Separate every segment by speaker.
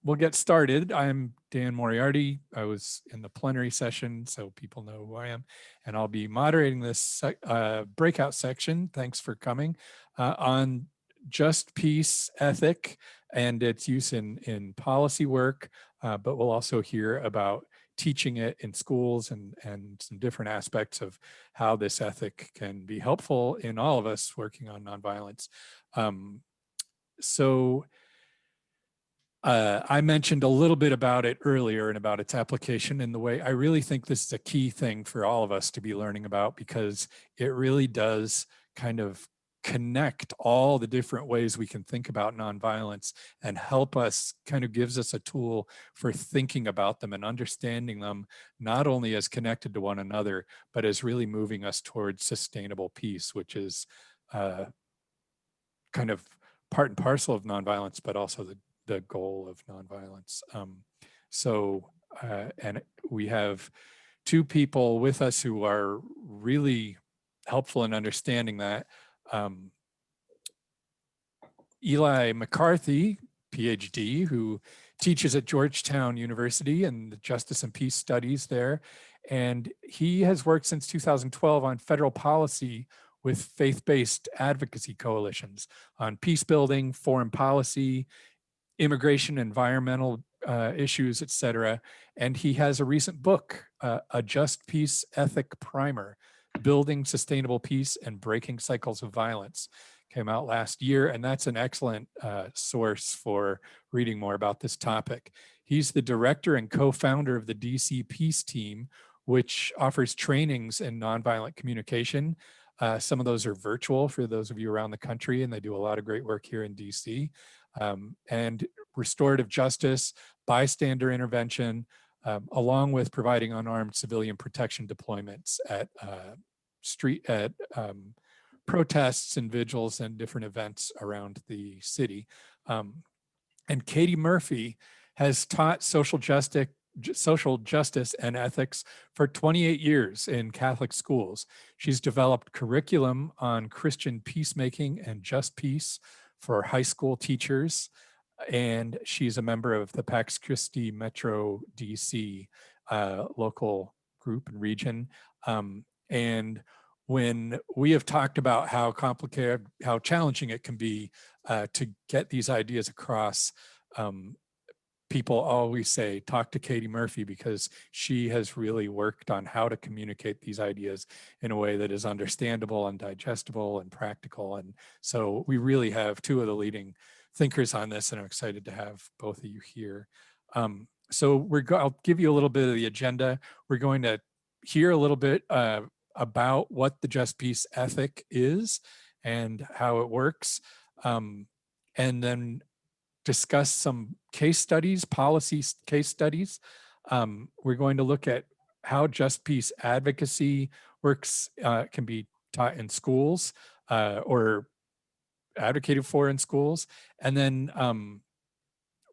Speaker 1: we'll get started. I'm Dan Moriarty. I was in the plenary session, so people know who I am, and I'll be moderating this breakout section. Thanks for coming on just peace ethic and its use in policy work, but we'll also hear about teaching it in schools and some different aspects of how this ethic can be helpful in all of us working on nonviolence. I mentioned a little bit about it earlier and about its application in the way I really think this is a key thing for all of us to be learning about, because it really does kind of connect all the different ways we can think about nonviolence and help us, kind of gives us a tool for thinking about them and understanding them, not only as connected to one another, but as really moving us towards sustainable peace, which is kind of part and parcel of nonviolence, but also the goal of nonviolence. And we have two people with us who are really helpful in understanding that. Eli McCarthy, PhD, who teaches at Georgetown University in the Justice and Peace Studies there. And he has worked since 2012 on federal policy with faith-based advocacy coalitions on peace building, foreign policy, immigration, environmental issues, et cetera. And he has a recent book, A Just Peace Ethic Primer, Building Sustainable Peace and Breaking Cycles of Violence. Came out last year, and that's an excellent source for reading more about this topic. He's the director and co-founder of the DC Peace Team, which offers trainings in nonviolent communication. Some of those are virtual for those of you around the country, and they do a lot of great work here in DC. And restorative justice, bystander intervention, along with providing unarmed civilian protection deployments at protests and vigils and different events around the city. And Katie Murphy has taught social justice and ethics for 28 years in Catholic schools. She's developed curriculum on Christian peacemaking and just peace for high school teachers, and she's a member of the Pax Christi Metro DC local group and region. And when we have talked about how complicated, how challenging it can be to get these ideas across, people always say, talk to Katie Murphy, because she has really worked on how to communicate these ideas in a way that is understandable and digestible and practical. And so we really have two of the leading thinkers on this, and I'm excited to have both of you here. So I'll give you a little bit of the agenda. We're going to hear a little bit about what the Just Peace ethic is and how it works, and then discuss some case studies, policy case studies. We're going to look at how Just Peace advocacy works, can be taught in schools or advocated for in schools. And then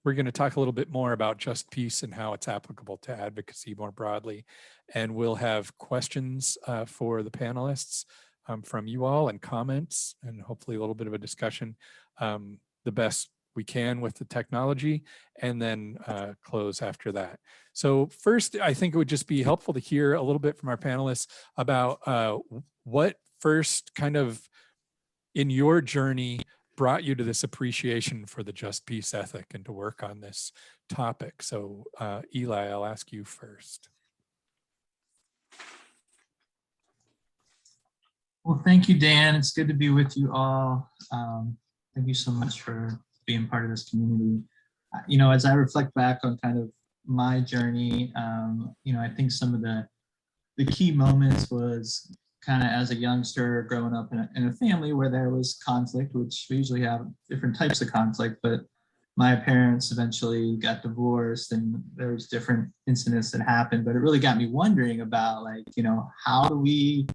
Speaker 1: we're going to talk a little bit more about Just Peace and how it's applicable to advocacy more broadly. And we'll have questions for the panelists from you all, and comments, and hopefully a little bit of a discussion, the best we can with the technology, and then close after that. So first, I think it would just be helpful to hear a little bit from our panelists about what first kind of in your journey brought you to this appreciation for the Just Peace ethic and to work on this topic. So Eli, I'll ask you first.
Speaker 2: Well, thank you, Dan. It's good to be with you all. Thank you so much for being part of this community. You know, as I reflect back on kind of my journey, you know, I think some of the key moments was kind of as a youngster growing up in a family where there was conflict, which we usually have different types of conflict, but my parents eventually got divorced and there was different incidents that happened, but it really got me wondering about, like, you know, how do we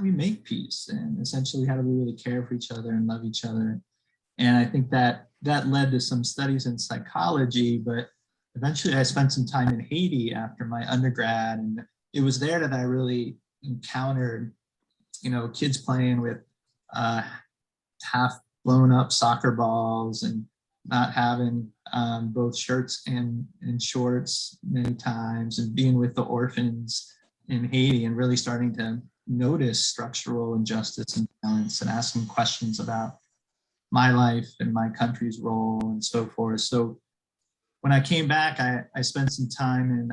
Speaker 2: make peace, and essentially how do we really care for each other and love each other? And I think that led to some studies in psychology, but eventually I spent some time in Haiti after my undergrad, and it was there that I really encountered, you know, kids playing with half blown up soccer balls and not having both shirts and shorts many times, and being with the orphans in Haiti and really starting to notice structural injustice and violence and asking questions about my life and my country's role and so forth. So when I came back, I spent some time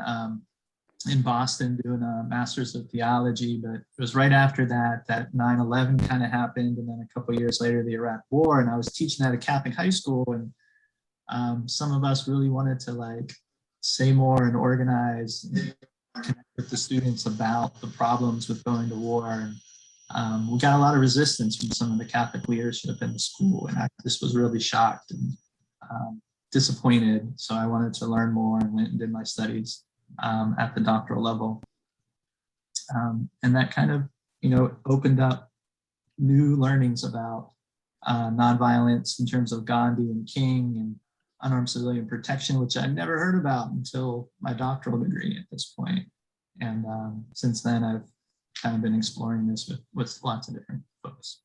Speaker 2: in Boston doing a master's of theology, but it was right after that 9/11 kind of happened. And then a couple of years later, the Iraq War, and I was teaching at a Catholic high school, and some of us really wanted to like say more and organize and connect with the students about the problems with going to war. And we got a lot of resistance from some of the Catholic leadership in the school, and I just was really shocked and disappointed. So I wanted to learn more and went and did my studies at the doctoral level. And that kind of, opened up new learnings about nonviolence in terms of Gandhi and King and unarmed civilian protection, which I'd never heard about until my doctoral degree at this point. And since then, I've kind of been exploring this with lots of different folks.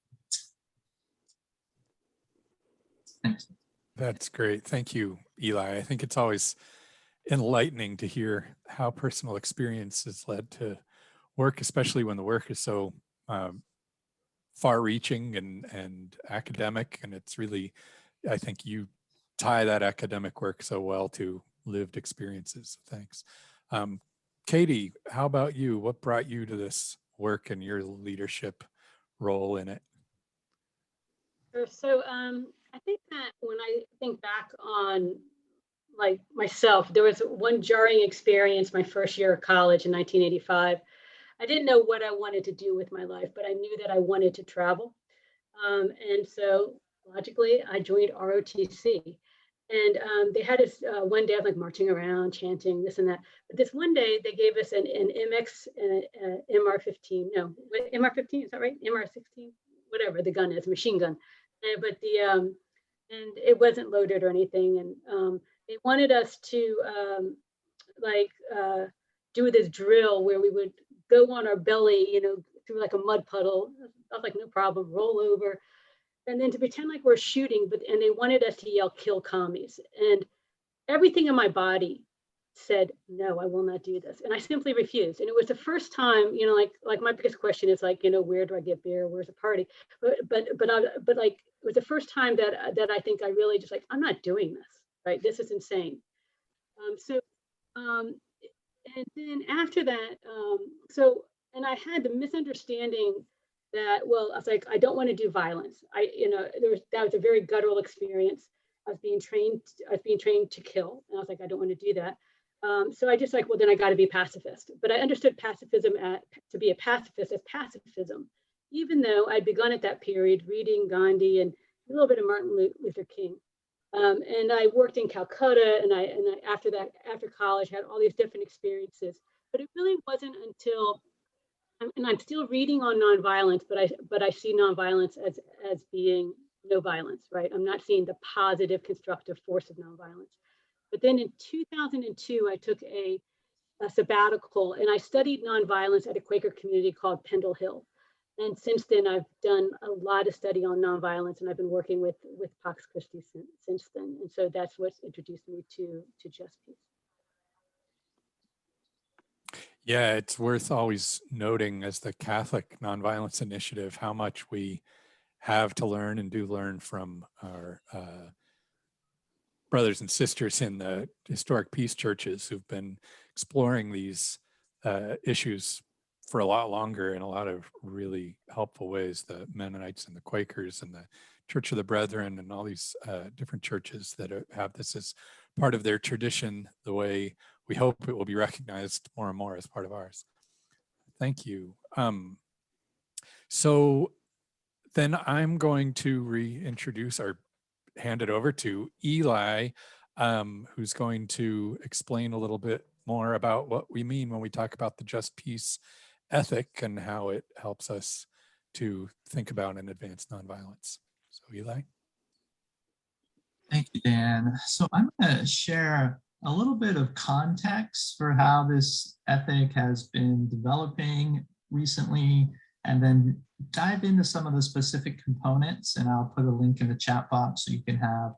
Speaker 2: Thanks.
Speaker 1: That's great. Thank you, Eli. I think it's always enlightening to hear how personal experience has led to work, especially when the work is so far-reaching and academic. And it's really, I think you tie that academic work so well to lived experiences. Thanks. Katie, how about you? What brought you to this work and your leadership role in it?
Speaker 3: Sure. So I think that when I think back on like myself, there was one jarring experience my first year of college in 1985. I didn't know what I wanted to do with my life, but I knew that I wanted to travel. And so logically, I joined ROTC. And they had us one day, I was like marching around, chanting this and that. But this one day, they gave us an MX MR15. No, MR15, is that right? MR16, whatever the gun is, machine gun. But and it wasn't loaded or anything. And they wanted us to do this drill where we would go on our belly, through like a mud puddle. I was like, no problem, roll over. And then to pretend like we're shooting, and they wanted us to yell, kill commies. And everything in my body said, no, I will not do this. And I simply refused. And it was the first time, like my biggest question is like, where do I get beer? Where's the party? But like, it was the first time that I think I really just like, I'm not doing this, right? This is insane. And then after that, and I had the misunderstanding that, well, I was like, I don't want to do violence. That was a very guttural experience. I was being trained to kill. And I was like, I don't want to do that. So I just like, well, then I got to be pacifist. But I understood pacifism to be a pacifist as pacifism, even though I'd begun at that period reading Gandhi and a little bit of Martin Luther King. And I worked in Calcutta, and I after college had all these different experiences. But it really wasn't until, and I'm still reading on nonviolence, but I see nonviolence as being no violence, right? I'm not seeing the positive, constructive force of nonviolence. But then in 2002, I took a sabbatical, and I studied nonviolence at a Quaker community called Pendle Hill. And since then, I've done a lot of study on nonviolence, and I've been working with Pax Christi since then. And so that's what's introduced me to Just Peace.
Speaker 1: Yeah, it's worth always noting as the Catholic Nonviolence Initiative how much we have to learn and do learn from our brothers and sisters in the historic peace churches who've been exploring these issues for a lot longer in a lot of really helpful ways. The Mennonites and the Quakers and the Church of the Brethren and all these different churches that have this as part of their tradition, the way we hope it will be recognized more and more as part of ours. Thank you. So then I'm going to reintroduce or hand it over to Eli, who's going to explain a little bit more about what we mean when we talk about the Just Peace ethic and how it helps us to think about and advance nonviolence. So Eli.
Speaker 2: Thank you, Dan. So I'm going to share a little bit of context for how this ethic has been developing recently, and then dive into some of the specific components. And I'll put a link in the chat box so you can have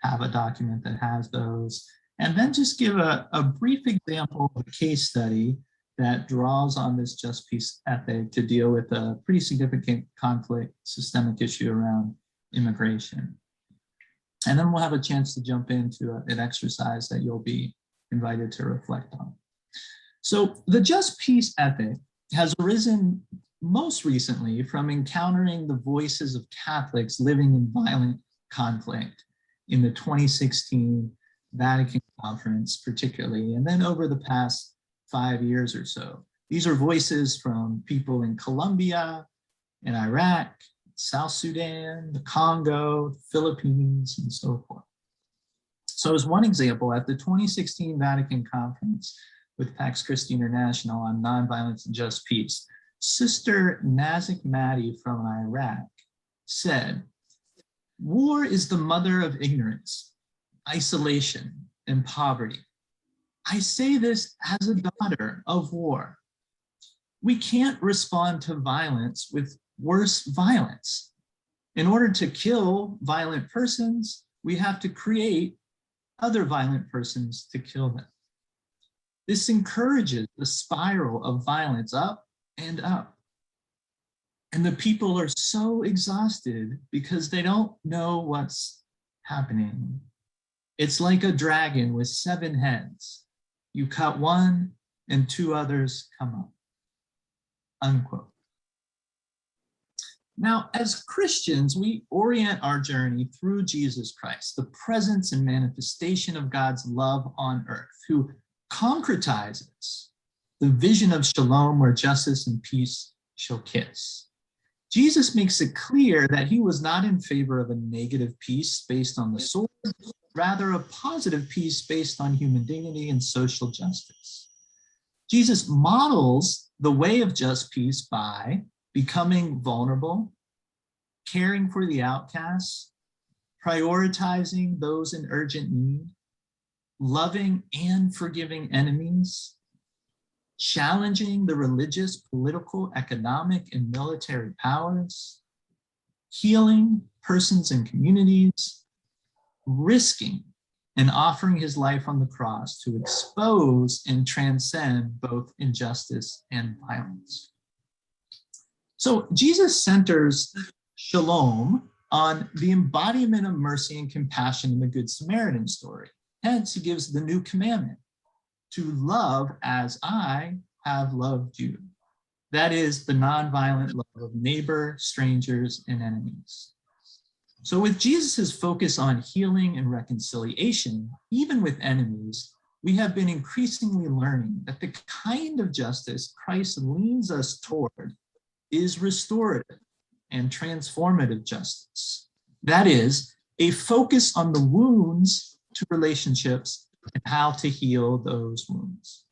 Speaker 2: have a document that has those. And then just give a brief example of a case study that draws on this just peace ethic to deal with a pretty significant conflict, systemic issue around immigration. And then we'll have a chance to jump into an exercise that you'll be invited to reflect on. So the just peace ethic has arisen most recently from encountering the voices of Catholics living in violent conflict in the 2016 Vatican Conference particularly, and then over the past 5 years or so. These are voices from people in Colombia, in Iraq, South Sudan, the Congo, the Philippines, and so forth. So as one example, at the 2016 Vatican Conference with Pax Christi International on Nonviolence and Just Peace, Sister Nazik Mahdi from Iraq said, "War is the mother of ignorance, isolation, and poverty. I say this as a daughter of war. We can't respond to violence with worse violence. In order to kill violent persons, we have to create other violent persons to kill them. This encourages the spiral of violence up and up. And the people are so exhausted because they don't know what's happening. It's like a dragon with 7 heads. You cut one and 2 others come up." Unquote. Now, as Christians, we orient our journey through Jesus Christ, the presence and manifestation of God's love on earth, who concretizes the vision of shalom where justice and peace shall kiss. Jesus makes it clear that he was not in favor of a negative peace based on the sword, rather a positive peace based on human dignity and social justice. Jesus models the way of just peace by becoming vulnerable, caring for the outcasts, prioritizing those in urgent need, loving and forgiving enemies, challenging the religious, political, economic, and military powers, healing persons and communities, risking and offering his life on the cross to expose and transcend both injustice and violence. So Jesus centers shalom on the embodiment of mercy and compassion in the Good Samaritan story. Hence, he gives the new commandment to love as I have loved you. That is the nonviolent love of neighbor, strangers, and enemies. So with Jesus's focus on healing and reconciliation, even with enemies, we have been increasingly learning that the kind of justice Christ leans us toward is restorative and transformative justice. That is, a focus on the wounds to relationships and how to heal those wounds.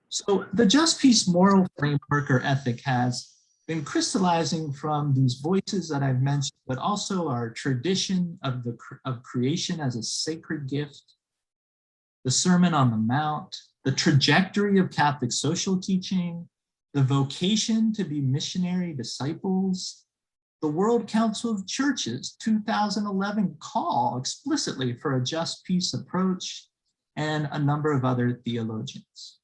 Speaker 2: So the just peace moral framework or ethic has been crystallizing from these voices that I've mentioned, but also our tradition of creation as a sacred gift, the Sermon on the Mount, the trajectory of Catholic social teaching, the vocation to be missionary disciples, the World Council of Churches 2011 call explicitly for a just peace approach, and a number of other theologians.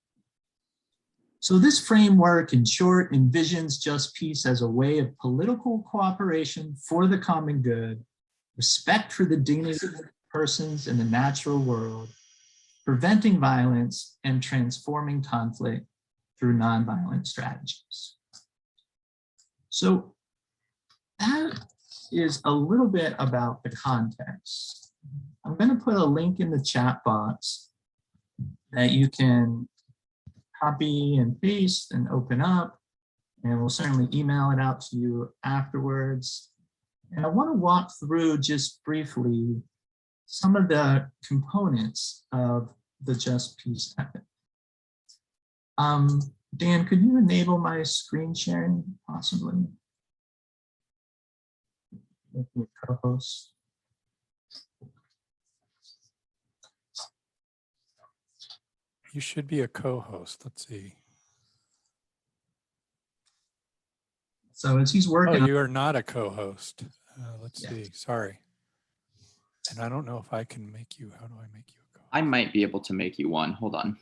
Speaker 2: So this framework, in short, envisions just peace as a way of political cooperation for the common good, respect for the dignity of persons in the natural world, preventing violence, and transforming conflict through nonviolent strategies. So that is a little bit about the context. I'm going to put a link in the chat box that you can copy and paste and open up, and we'll certainly email it out to you afterwards. And I want to walk through just briefly some of the components of the just peace ethic. Dan, could you enable my screen sharing possibly? Make me a co-host.
Speaker 1: You should be a co-host. Let's see.
Speaker 2: So as he's working,
Speaker 1: Oh, you are not a co-host. Let's see. Sorry. And I don't know if I can make you, how do I make you a
Speaker 4: I might be able to make you one. Hold on.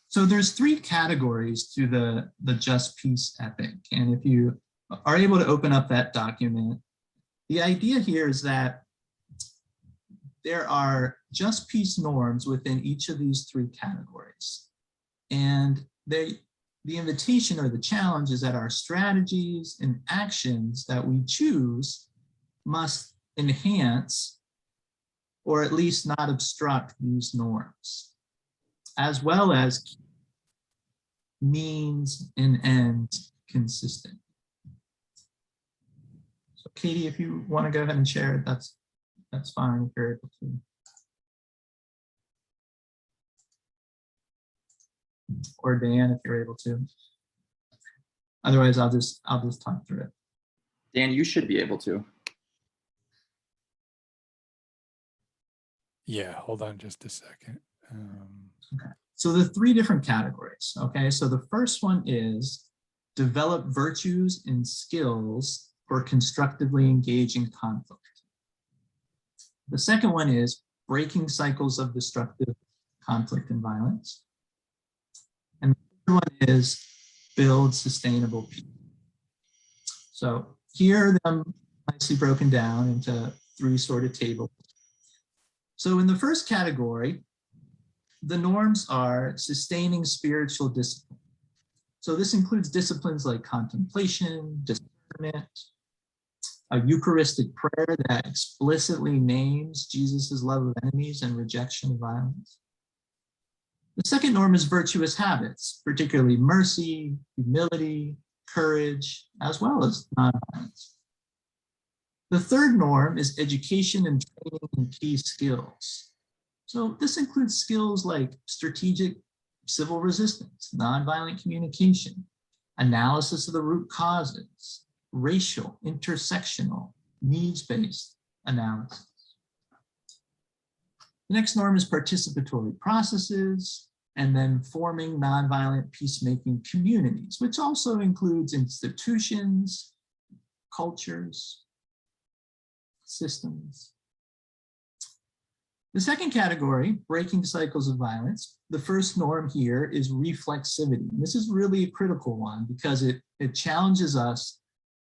Speaker 2: So there's three categories to the just peace ethic. And if you are able to open up that document, the idea here is that there are just peace norms within each of these three categories. And the invitation or the challenge is that our strategies and actions that we choose must enhance or at least not obstruct these norms, as well as means and ends consistent. So Katie, if you want to go ahead and share it, that's fine if you're able to. Or Dan, if you're able to. Otherwise, I'll just talk through it.
Speaker 4: Dan, you should be able to.
Speaker 1: Yeah, hold on just a second.
Speaker 2: Okay. So the three different categories, okay? So the first one is develop virtues and skills for constructively engaging conflict. The second one is breaking cycles of destructive conflict and violence. And the third one is build sustainable peace. So here are them nicely broken down into three sort of tables. So in the first category, the norms are sustaining spiritual discipline. So this includes disciplines like contemplation, discernment, a Eucharistic prayer that explicitly names Jesus's love of enemies and rejection of violence. The second norm is virtuous habits, particularly mercy, humility, courage, as well as nonviolence. The third norm is education and training in key skills. So this includes skills like strategic civil resistance, nonviolent communication, analysis of the root causes, racial, intersectional, needs-based analysis. The next norm is participatory processes, and then forming nonviolent peacemaking communities, which also includes institutions, cultures, systems. The second category, breaking cycles of violence, the first norm here is reflexivity. And this is really a critical one because it challenges us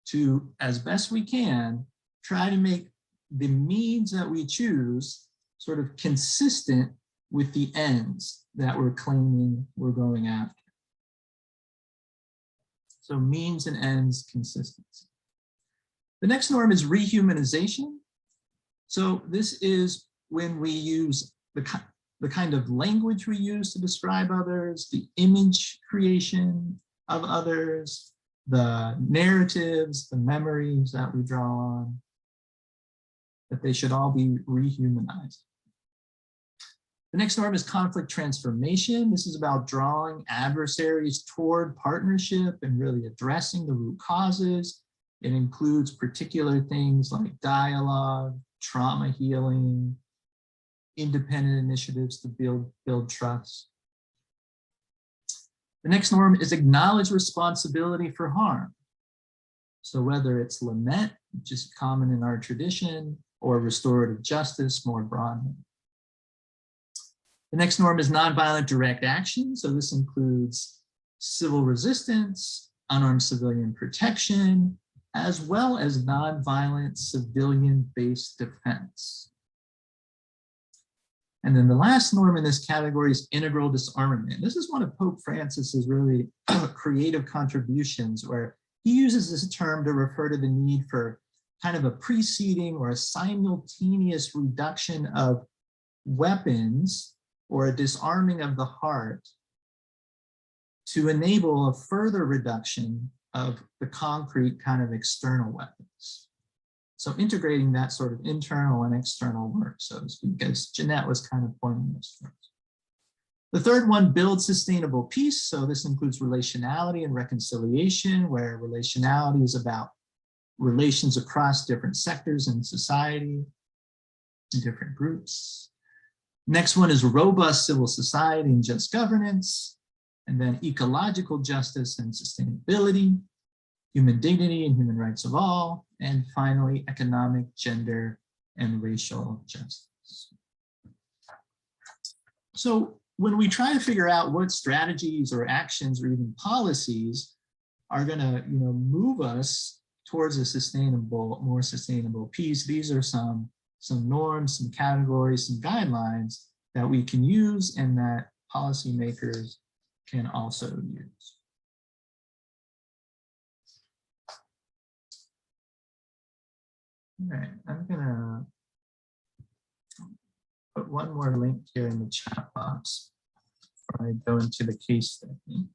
Speaker 2: to, as best we can, try to make the means that we choose sort of consistent with the ends that we're claiming we're going after. So means and ends consistency. The next norm is rehumanization. So this is when we use the kind of language we use to describe others, the image creation of others, the narratives, the memories that we draw on, that they should all be rehumanized. The next norm is conflict transformation. This is about drawing adversaries toward partnership and really addressing the root causes. It includes particular things like dialogue, trauma healing, independent initiatives to build trust. The next norm is acknowledge responsibility for harm. So whether it's lament, which is common in our tradition, or restorative justice more broadly. The next norm is nonviolent direct action. So this includes civil resistance, unarmed civilian protection, as well as nonviolent civilian-based defense. And then the last norm in this category is integral disarmament. This is one of Pope Francis's really creative contributions, where he uses this term to refer to the need for kind of a preceding or a simultaneous reduction of weapons or a disarming of the heart to enable a further reduction of the concrete kind of external weapons. So integrating that sort of internal and external work, so to speak, as Jeanette was kind of pointing this towards. The third one, build sustainable peace. So this includes relationality and reconciliation, where relationality is about relations across different sectors in society, in different groups. Next one is robust civil society and just governance, and then ecological justice and sustainability, human dignity and human rights of all, and finally, economic, gender, and racial justice. So when we try to figure out what strategies or actions or even policies are going to, move us towards a more sustainable peace, these are some norms, some categories, some guidelines that we can use and that policymakers can also use. All right, I'm gonna put one more link here in the chat box before I go into the case study.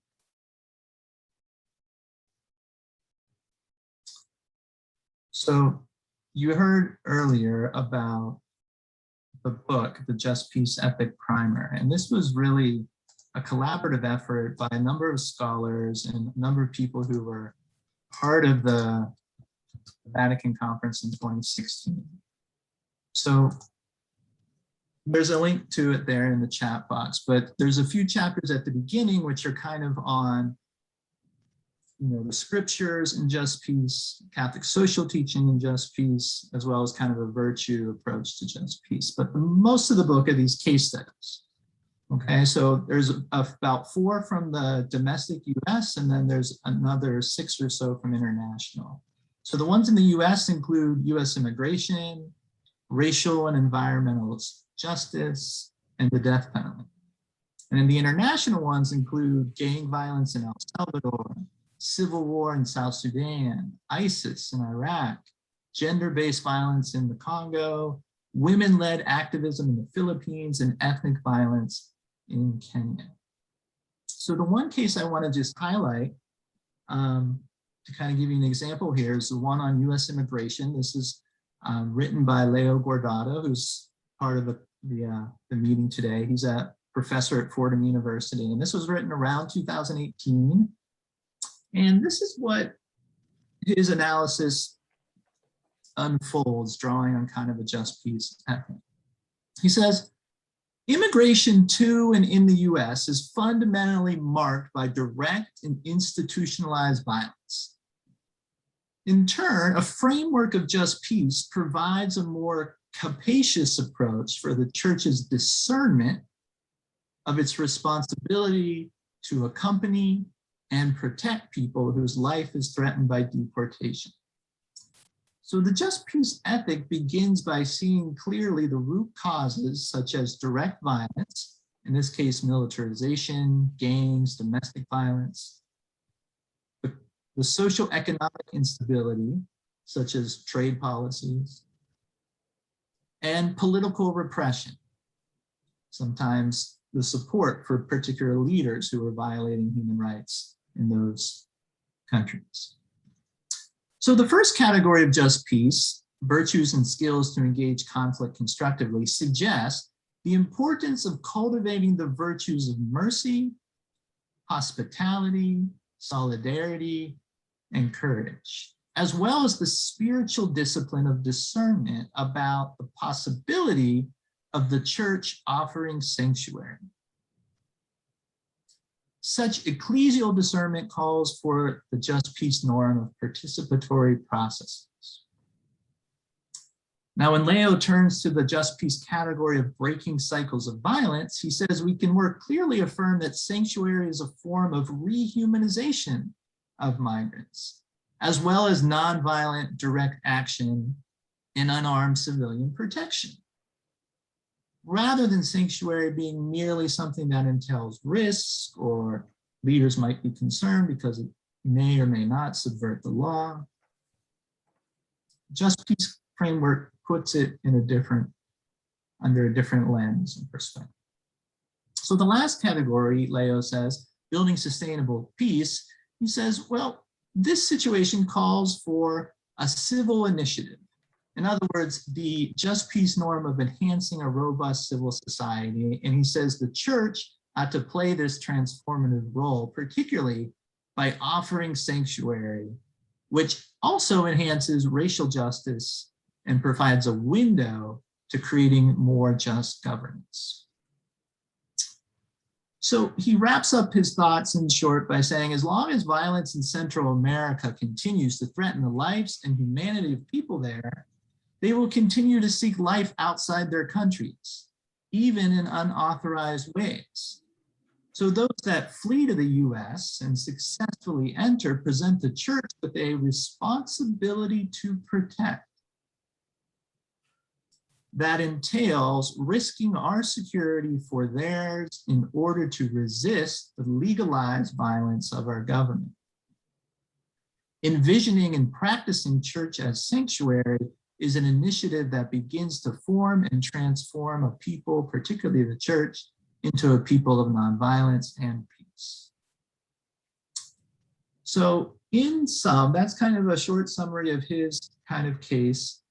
Speaker 2: So you heard earlier about the book, The Just Peace Ethic Primer, and this was really a collaborative effort by a number of scholars and a number of people who were part of the Vatican Conference in 2016. So there's a link to it there in the chat box, but there's a few chapters at the beginning which are kind of on the scriptures in just peace, Catholic social teaching in just peace, as well as kind of a virtue approach to just peace. But most of the book are these case studies. Okay, so there's about 4 from the domestic US, and then there's another 6 or so from international. So the ones in the US include US immigration, racial and environmental justice, and the death penalty. And then the international ones include gang violence in El Salvador, civil war in South Sudan, ISIS in Iraq, gender-based violence in the Congo, women-led activism in the Philippines, and ethnic violence in Kenya. So the one case I want to just highlight to kind of give you an example here is the one on US immigration. This is written by Leo Guardado, who's part of the meeting today. He's a professor at Fordham University, and this was written around 2018. And this is what his analysis unfolds, drawing on kind of a just peace ethic. He says, immigration to and in the US is fundamentally marked by direct and institutionalized violence. In turn, a framework of just peace provides a more capacious approach for the church's discernment of its responsibility to accompany and protect people whose life is threatened by deportation. So the just peace ethic begins by seeing clearly the root causes such as direct violence, in this case militarization, gangs, domestic violence, the social economic instability such as trade policies, and political repression, sometimes the support for particular leaders who are violating human rights in those countries. So the first category of just peace, virtues and skills to engage conflict constructively, suggests the importance of cultivating the virtues of mercy, hospitality, solidarity, and courage, as well as the spiritual discipline of discernment about the possibility of the church offering sanctuary. Such ecclesial discernment calls for the just peace norm of participatory processes. Now, when Leo turns to the just peace category of breaking cycles of violence, he says we can more clearly affirm that sanctuary is a form of rehumanization of migrants, as well as nonviolent direct action in unarmed civilian protection. Rather than sanctuary being merely something that entails risk or leaders might be concerned because it may or may not subvert the law, just peace framework puts it in under a different lens and perspective. So the last category, Leo says, building sustainable peace, he says, well, this situation calls for a civil initiative. In other words, the just peace norm of enhancing a robust civil society. And he says the church ought to play this transformative role, particularly by offering sanctuary, which also enhances racial justice and provides a window to creating more just governance. So he wraps up his thoughts in short by saying, as long as violence in Central America continues to threaten the lives and humanity of people there, They will continue to seek life outside their countries, even in unauthorized ways. So those that flee to the US and successfully enter present the church with a responsibility to protect. That entails risking our security for theirs in order to resist the legalized violence of our government. Envisioning and practicing church as sanctuary is an initiative that begins to form and transform a people, particularly the church, into a people of nonviolence and peace. So in sum, that's kind of a short summary of his kind of case.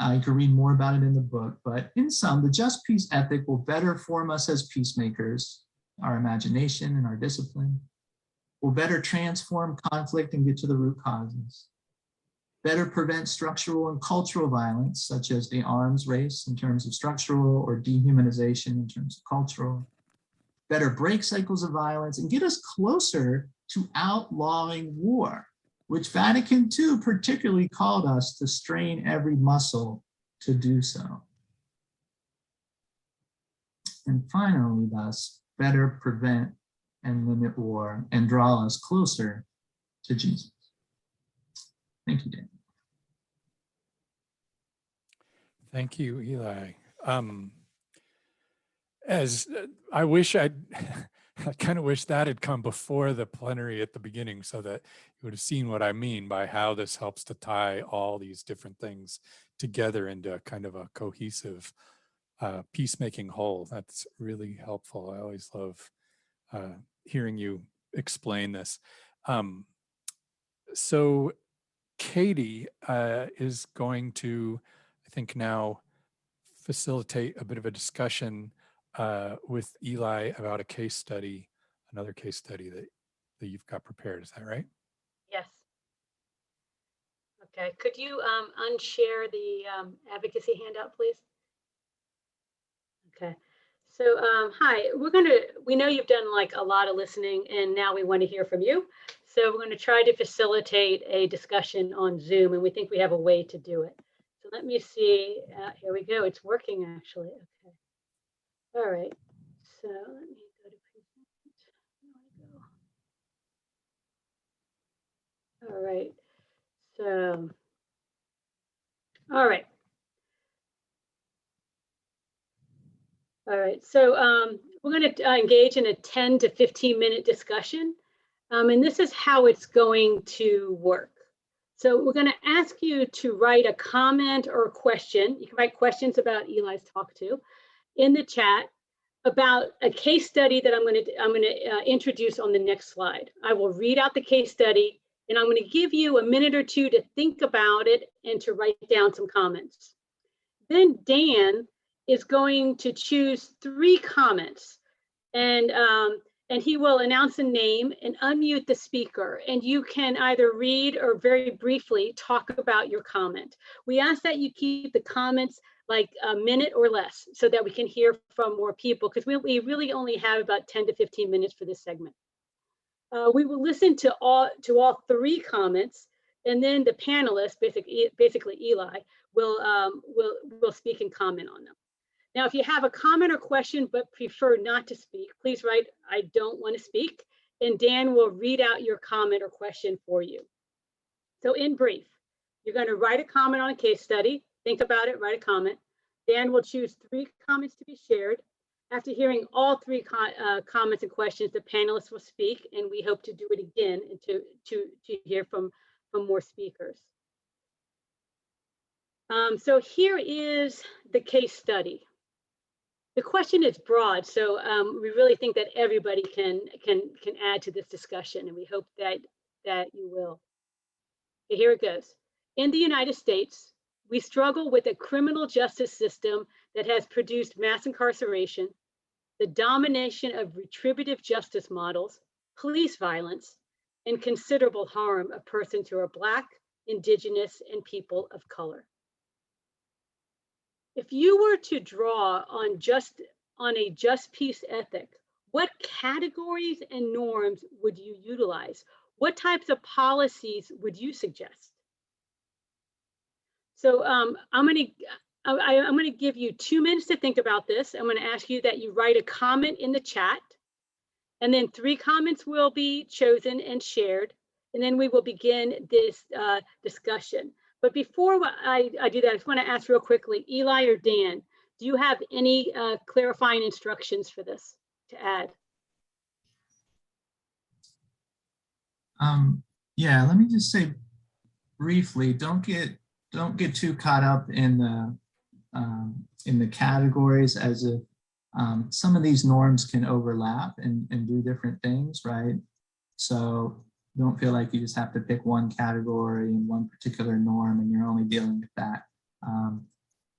Speaker 2: You can read more about it in the book, but in sum, the just peace ethic will better form us as peacemakers, our imagination and our discipline, will better transform conflict and get to the root causes, better prevent structural and cultural violence, such as the arms race in terms of structural or dehumanization in terms of cultural, better break cycles of violence, and get us closer to outlawing war, which Vatican II particularly called us to strain every muscle to do so. And finally, thus, better prevent and limit war and draw us closer to Jesus. Thank you, Dan.
Speaker 1: Thank you, Eli. I wish I kind of wish that had come before the plenary at the beginning, so that you would have seen what I mean by how this helps to tie all these different things together into kind of a cohesive peacemaking whole. That's really helpful. I always love hearing you explain this. So Katie is going to, I think now, facilitate a bit of a discussion with Eli about a case study, another case study that you've got prepared. Is that right?
Speaker 3: Yes. Okay, could you unshare the advocacy handout, please? Okay, so hi, we know you've done like a lot of listening, and now we want to hear from you. So we're going to try to facilitate a discussion on Zoom, and we think we have a way to do it. So let me see, here we go, it's working actually, okay. All right, so let me go to present. All right, so, all right. All right, so we're going to engage in a 10 to 15 minute discussion. And this is how it's going to work. So we're going to ask you to write a comment or a question. You can write questions about Eli's talk too in the chat about a case study that I'm going to introduce on the next slide. I will read out the case study, and I'm going to give you a minute or two to think about it and to write down some comments. Then Dan is going to choose 3 comments, and he will announce a name and unmute the speaker, and you can either read or very briefly talk about your comment. We ask that you keep the comments like a minute or less so that we can hear from more people, because we really only have about 10 to 15 minutes for this segment. We will listen to all 3 comments, and then the panelists, basically Eli, will speak and comment on them. Now, if you have a comment or question but prefer not to speak, please write, "I don't want to speak," and Dan will read out your comment or question for you. So in brief, you're going to write a comment on a case study, think about it, write a comment. Dan will choose 3 comments to be shared. After hearing all 3 comments and questions, the panelists will speak, and we hope to do it again and to hear from more speakers. So here is the case study. The question is broad, so we really think that everybody can add to this discussion, and we hope that you will. Okay, here it goes. In the United States, we struggle with a criminal justice system that has produced mass incarceration, the domination of retributive justice models, police violence, and considerable harm of persons who are Black, Indigenous, and people of color. If you were to draw on a just peace ethic, what categories and norms would you utilize? What types of policies would you suggest? So I'm going to give you 2 minutes to think about this. I'm going to ask you that you write a comment in the chat, and then 3 comments will be chosen and shared, and then we will begin this discussion. But before I do that, I just want to ask real quickly, Eli or Dan, do you have any clarifying instructions for this to add?
Speaker 2: Yeah, let me just say briefly, don't get too caught up in the categories, as if some of these norms can overlap and do different things, right? So don't feel like you just have to pick one category and one particular norm and you're only dealing with that.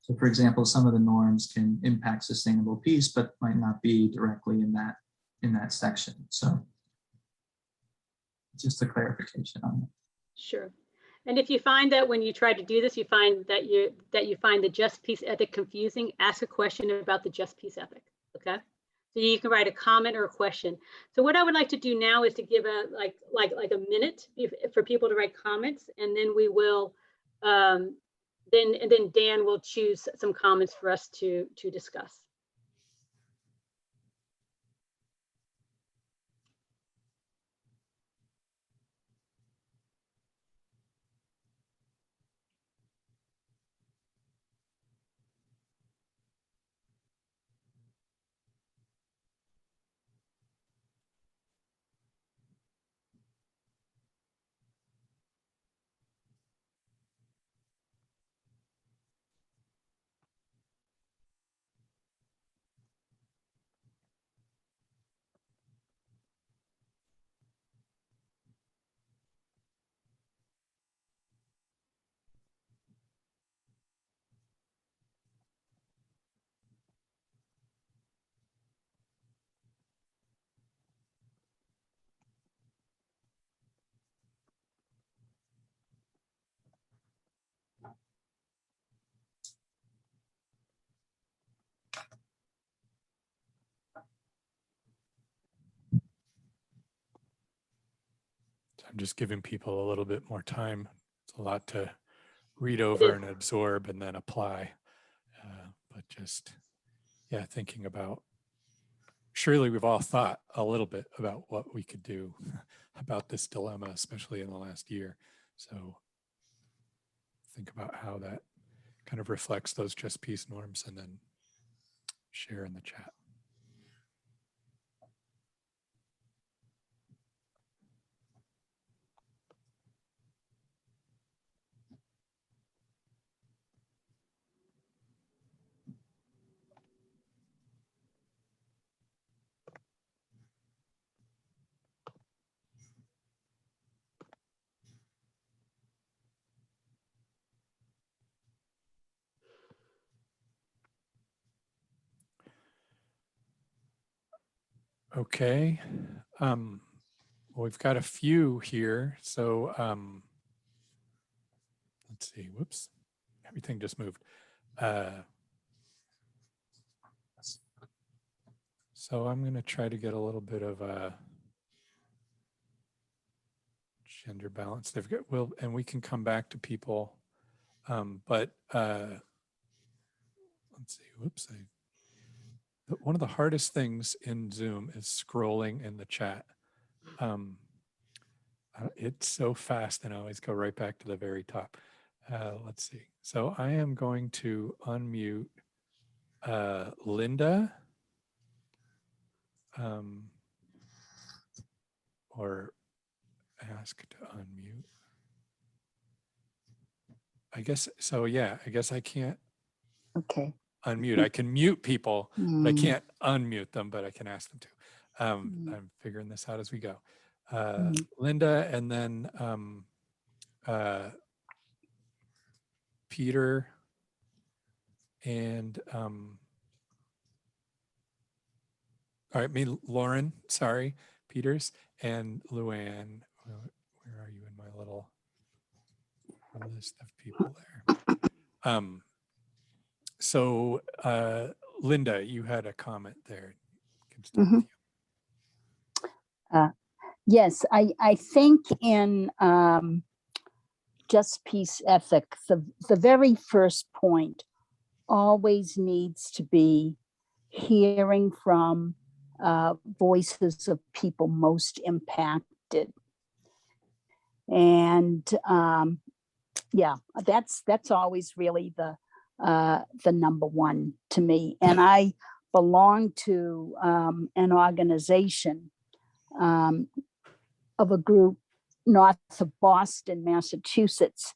Speaker 2: So for example, some of the norms can impact sustainable peace, but might not be directly in that section. So just a clarification on that.
Speaker 3: Sure. And if you find that when you try to do this, you find that you find the just peace ethic confusing, ask a question about the just peace ethic. Okay. So you can write a comment or a question. So what I would like to do now is to give a like a minute for people to write comments, and then we will then Dan will choose some comments for us to discuss.
Speaker 1: I'm just giving people a little bit more time. It's a lot to read over and absorb and then apply. But just, yeah, thinking about, surely we've all thought a little bit about what we could do about this dilemma, especially in the last year. So think about how that kind of reflects those just peace norms, and then share in the chat. Okay. Well, we've got a few here. So let's see. Whoops. Everything just moved. So I'm going to try to get a little bit of a gender balance. They've got, well, and we can come back to people. But let's see. Whoops. One of the hardest things in Zoom is scrolling in the chat. It's so fast, and I always go right back to the very top. Let's see. So I am going to unmute Linda, or ask to unmute. I guess, so yeah, I guess I can't unmute. I can mute people, but I can't unmute them, but I can ask them to. I'm figuring this out as we go. Linda, and then Peter, and all right, Lauren, sorry, Peters, and Luann. Where are you in my little list of people there? So Linda, you had a comment there. Can start with you.
Speaker 5: Yes, I think in just peace ethic, the very first point always needs to be hearing from voices of people most impacted. And yeah, that's always really the number one to me. And I belong to an organization of a group north of Boston, Massachusetts,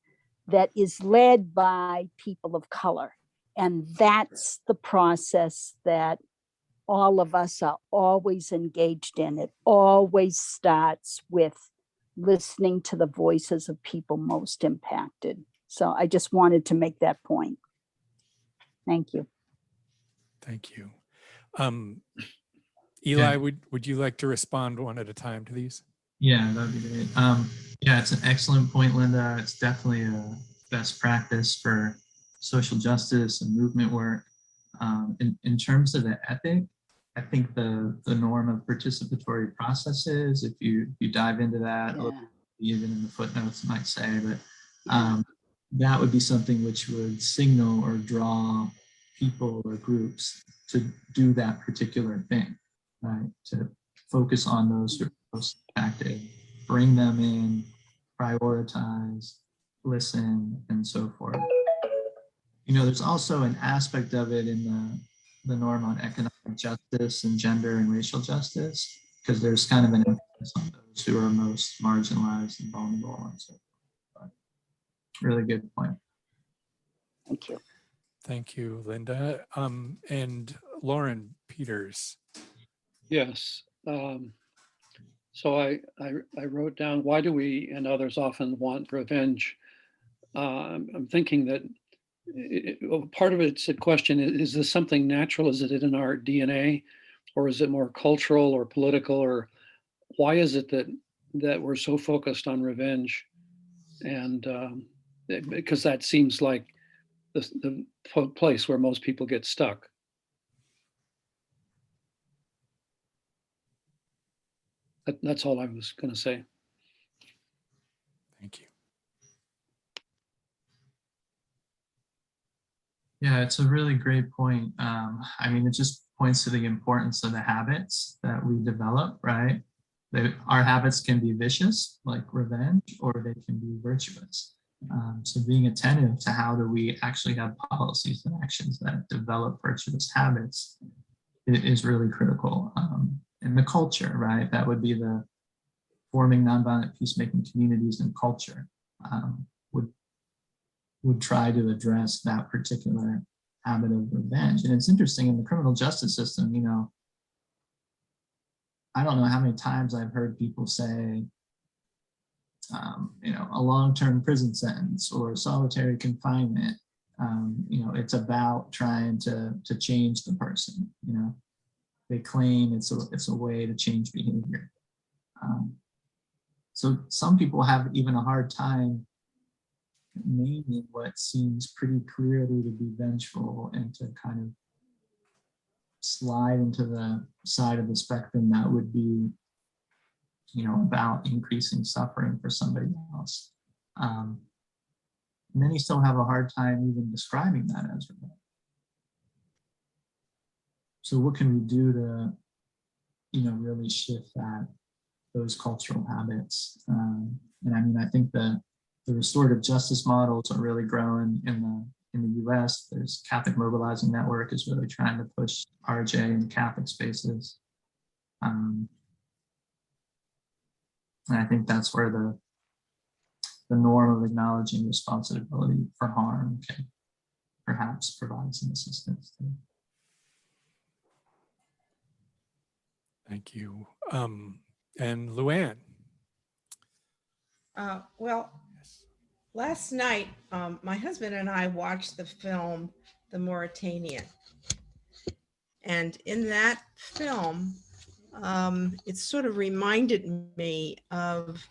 Speaker 5: that is led by people of color. And that's the process that all of us are always engaged in. It always starts with listening to the voices of people most impacted. So I just wanted to make that point. Thank you.
Speaker 1: Thank you. Eli, would you like to respond one at a time to these?
Speaker 2: Yeah, that'd be great. Yeah, it's an excellent point, Linda. It's definitely a best practice for social justice and movement work. In terms of the ethic, I think the norm of participatory processes, if you dive into that,
Speaker 5: Yeah.
Speaker 2: even in the footnotes, might say, but that would be something which would signal or draw people or groups to do that particular thing, right? To focus on those who are most impacted, bring them in, prioritize, listen, and so forth. You know, there's also an aspect of it in the norm on economic justice and gender and racial justice, because there's kind of an emphasis on those who are most marginalized and vulnerable and so forth. But really good point.
Speaker 5: Thank you.
Speaker 1: Thank you, Linda. And Lauren Peters.
Speaker 6: Yes. So I wrote down, why do we and others often want revenge? I'm thinking that part of it's a question, is this something natural? Is it in our DNA? Or is it more cultural or political? Or why is it that we're so focused on revenge? And because that seems like the place where most people get stuck. That's all I was going to say.
Speaker 1: Thank you.
Speaker 2: Yeah, it's a really great point. I mean, it just points to the importance of the habits that we develop, right? Our habits can be vicious, like revenge, or they can be virtuous. So being attentive to how do we actually have policies and actions that develop virtuous habits is really critical. And the culture, right? That would be the forming nonviolent peacemaking communities and culture would try to address that particular habit of revenge. And it's interesting, in the criminal justice system, you know, I don't know how many times I've heard people say, you know, a long-term prison sentence or solitary confinement, you know, it's about trying to change the person. You know, they claim it's a way to change behavior. So some people have even a hard time naming what seems pretty clearly to be vengeful and to kind of slide into the side of the spectrum that would be, you know, about increasing suffering for somebody else. Many still have a hard time even describing that as revenge. So what can we do to, you know, really shift those cultural habits? And I mean, I think the restorative justice models are really growing in the US. There's Catholic Mobilizing Network is really trying to push RJ in Catholic spaces. And I think that's where the norm of acknowledging responsibility for harm can perhaps provide some assistance to.
Speaker 1: Thank you. And Luann.
Speaker 7: Well, last night, my husband and I watched the film, The Mauritanian. And in that film, it sort of reminded me of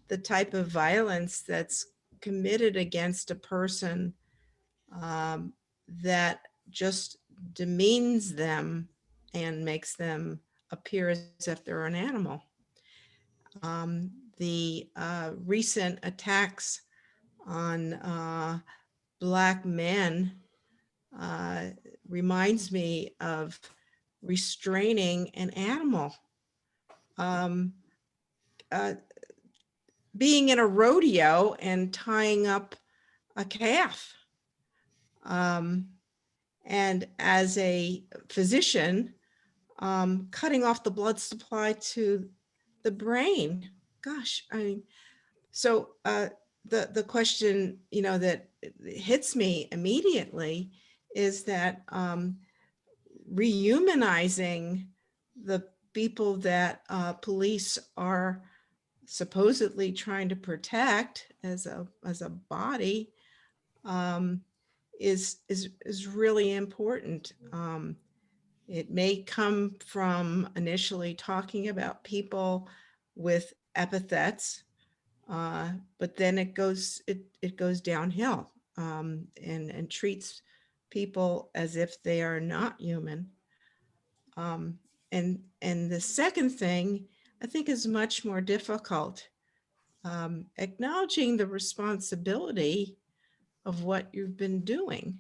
Speaker 7: the type of violence that's committed against a person that just demeans them and makes them appear as if they're an animal. The recent attacks on Black men reminds me of restraining an animal. Being in a rodeo and tying up a calf. And as a physician, cutting off the blood supply to the brain. Gosh, I mean, so the question, you know, that hits me immediately is that rehumanizing the people that police are supposedly trying to protect as a body is really important. It may come from initially talking about people with epithets, but then it goes downhill and treats people as if they are not human. And the second thing I think is much more difficult, acknowledging the responsibility of what you've been doing.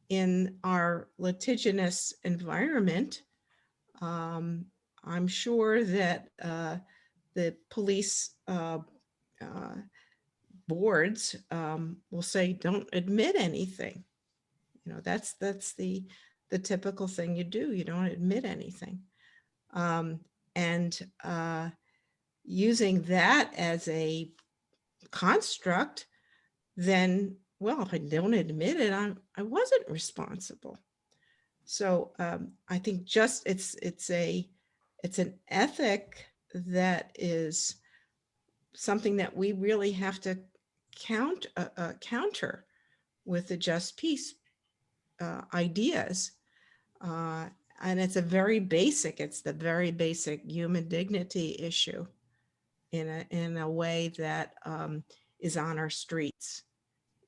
Speaker 7: In our litigious environment, I'm sure that the police boards will say, don't admit anything. You know, that's the typical thing you do. You don't admit anything. And using that as a construct, then, well, if I don't admit it, I wasn't responsible. So I think just it's an ethic that is something that we really have to counter with the just peace ideas. And it's the very basic human dignity issue in a way that is on our streets.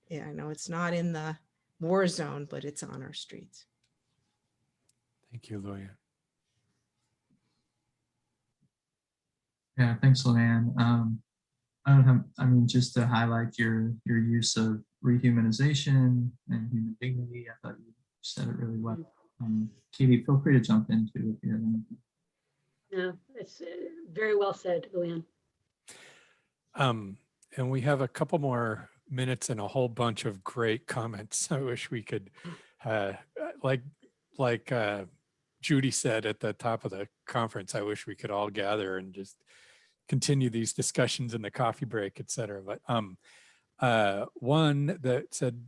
Speaker 7: Yeah, I know it's not in the war zone, but it's on our streets.
Speaker 1: Thank you, Luann.
Speaker 2: Yeah, thanks, Luann. I mean, just to highlight your use of rehumanization and human dignity, I thought you said it really well. Katie, feel free to jump in too if you have anything.
Speaker 3: No, it's very well said, Luann.
Speaker 1: And we have a couple more minutes and a whole bunch of great comments. I wish we could, like Judy said at the top of the conference, I wish we could all gather and just continue these discussions in the coffee break, et cetera. But one that said,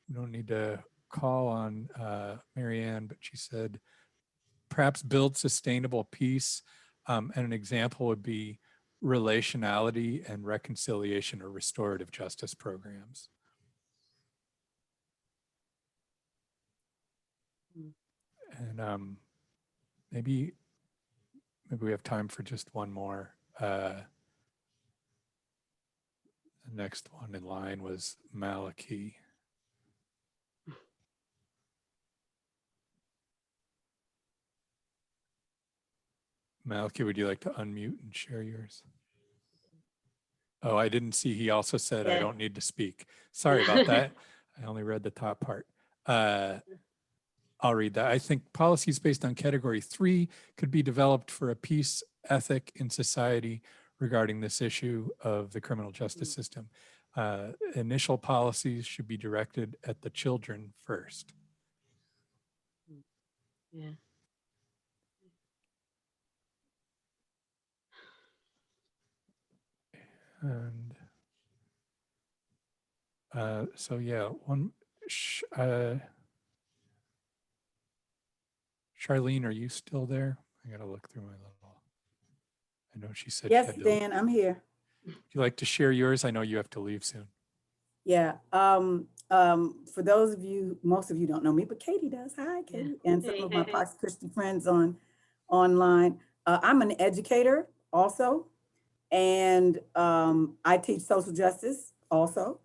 Speaker 1: we don't need to call on Marianne, but she said, perhaps build sustainable peace. And an example would be relationality and reconciliation or restorative justice programs. And maybe we have time for just one more. The next one in line was Malachi. Malachi, would you like to unmute and share yours? Oh, I didn't see. He also said, I don't need to speak. Sorry about that. I only read the top part. I'll read that. I think policies based on category 3 could be developed for a peace ethic in society regarding this issue of the criminal justice system. Initial policies should be directed at the children first.
Speaker 3: Yeah.
Speaker 1: And so yeah, Charlene, are you still there? I gotta look through my little, I know she said.
Speaker 8: Yes, Dan, I'm here.
Speaker 1: Would you like to share yours? I know you have to leave soon.
Speaker 8: Yeah. For those of you, most of you don't know me, but Katie does. Hi, Katie, and some of my Fox Christie friends online. I'm an educator also, and I teach social justice also.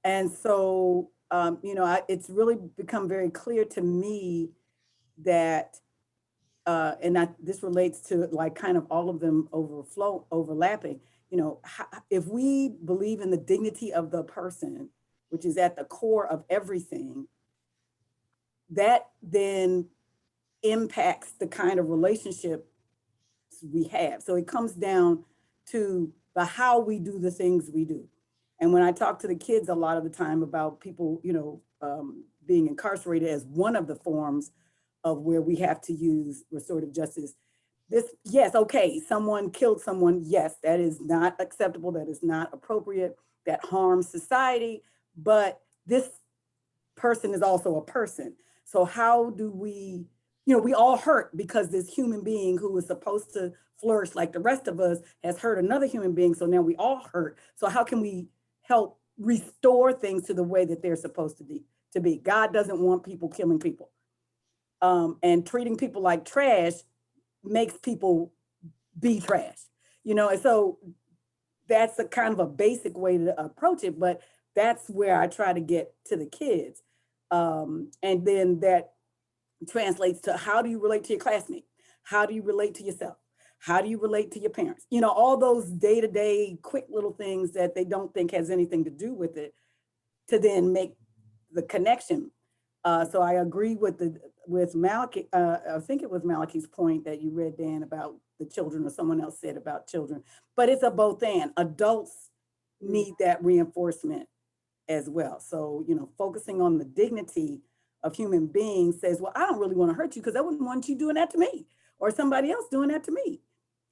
Speaker 8: And so, you know, it's really become very clear to me that, and this relates to like kind of all of them overlapping, you know, if we believe in the dignity of the person, which is at the core of everything, that then impacts the kind of relationship we have. So it comes down to the how we do the things we do. And when I talk to the kids a lot of the time about people, you know, being incarcerated as one of the forms of where we have to use restorative justice, this, yes, okay, someone killed someone, yes, that is not acceptable, that is not appropriate, that harms society, but this person is also a person. So how do we, you know, we all hurt because this human being who is supposed to flourish like the rest of us has hurt another human being, so now we all hurt. So how can we help restore things to the way that they're supposed to be? God doesn't want people killing people. And treating people like trash makes people be trash, you know, and so that's a kind of a basic way to approach it, but that's where I try to get to the kids. And then that translates to how do you relate to your classmate? How do you relate to yourself? How do you relate to your parents? You know, all those day-to-day quick little things that they don't think has anything to do with it, to then make the connection. So I agree with Malachi, I think it was Malachi's point that you read, Dan, about the children, or someone else said about children, but it's a both and. Adults need that reinforcement as well. So, you know, focusing on the dignity of human beings says, well, I don't really want to hurt you because I wouldn't want you doing that to me or somebody else doing that to me.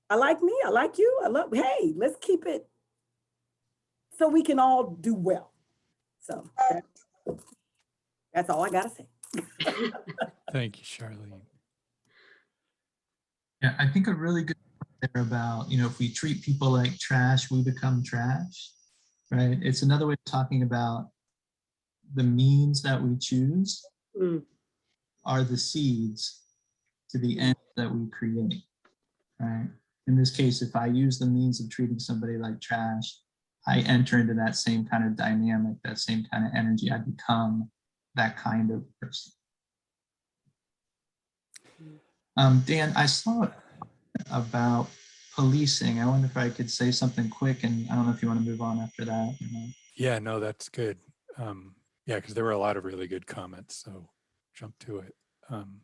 Speaker 8: I like me, I like you, I love, hey, let's keep it so we can all do well. So that's all I gotta say.
Speaker 1: Thank you, Charlene.
Speaker 2: Yeah, I think a really good point there about, you know, if we treat people like trash, we become trash, right? It's another way of talking about the means that we choose are the seeds to the end that we create, right? In this case, if I use the means of treating somebody like trash, I enter into that same kind of dynamic, that same kind of energy. I become that kind of person. Dan, I saw about policing. I wonder if I could say something quick, and I don't know if you want to move on after that.
Speaker 1: Yeah, no, that's good. Yeah, because there were a lot of really good comments, so jump to it. Trying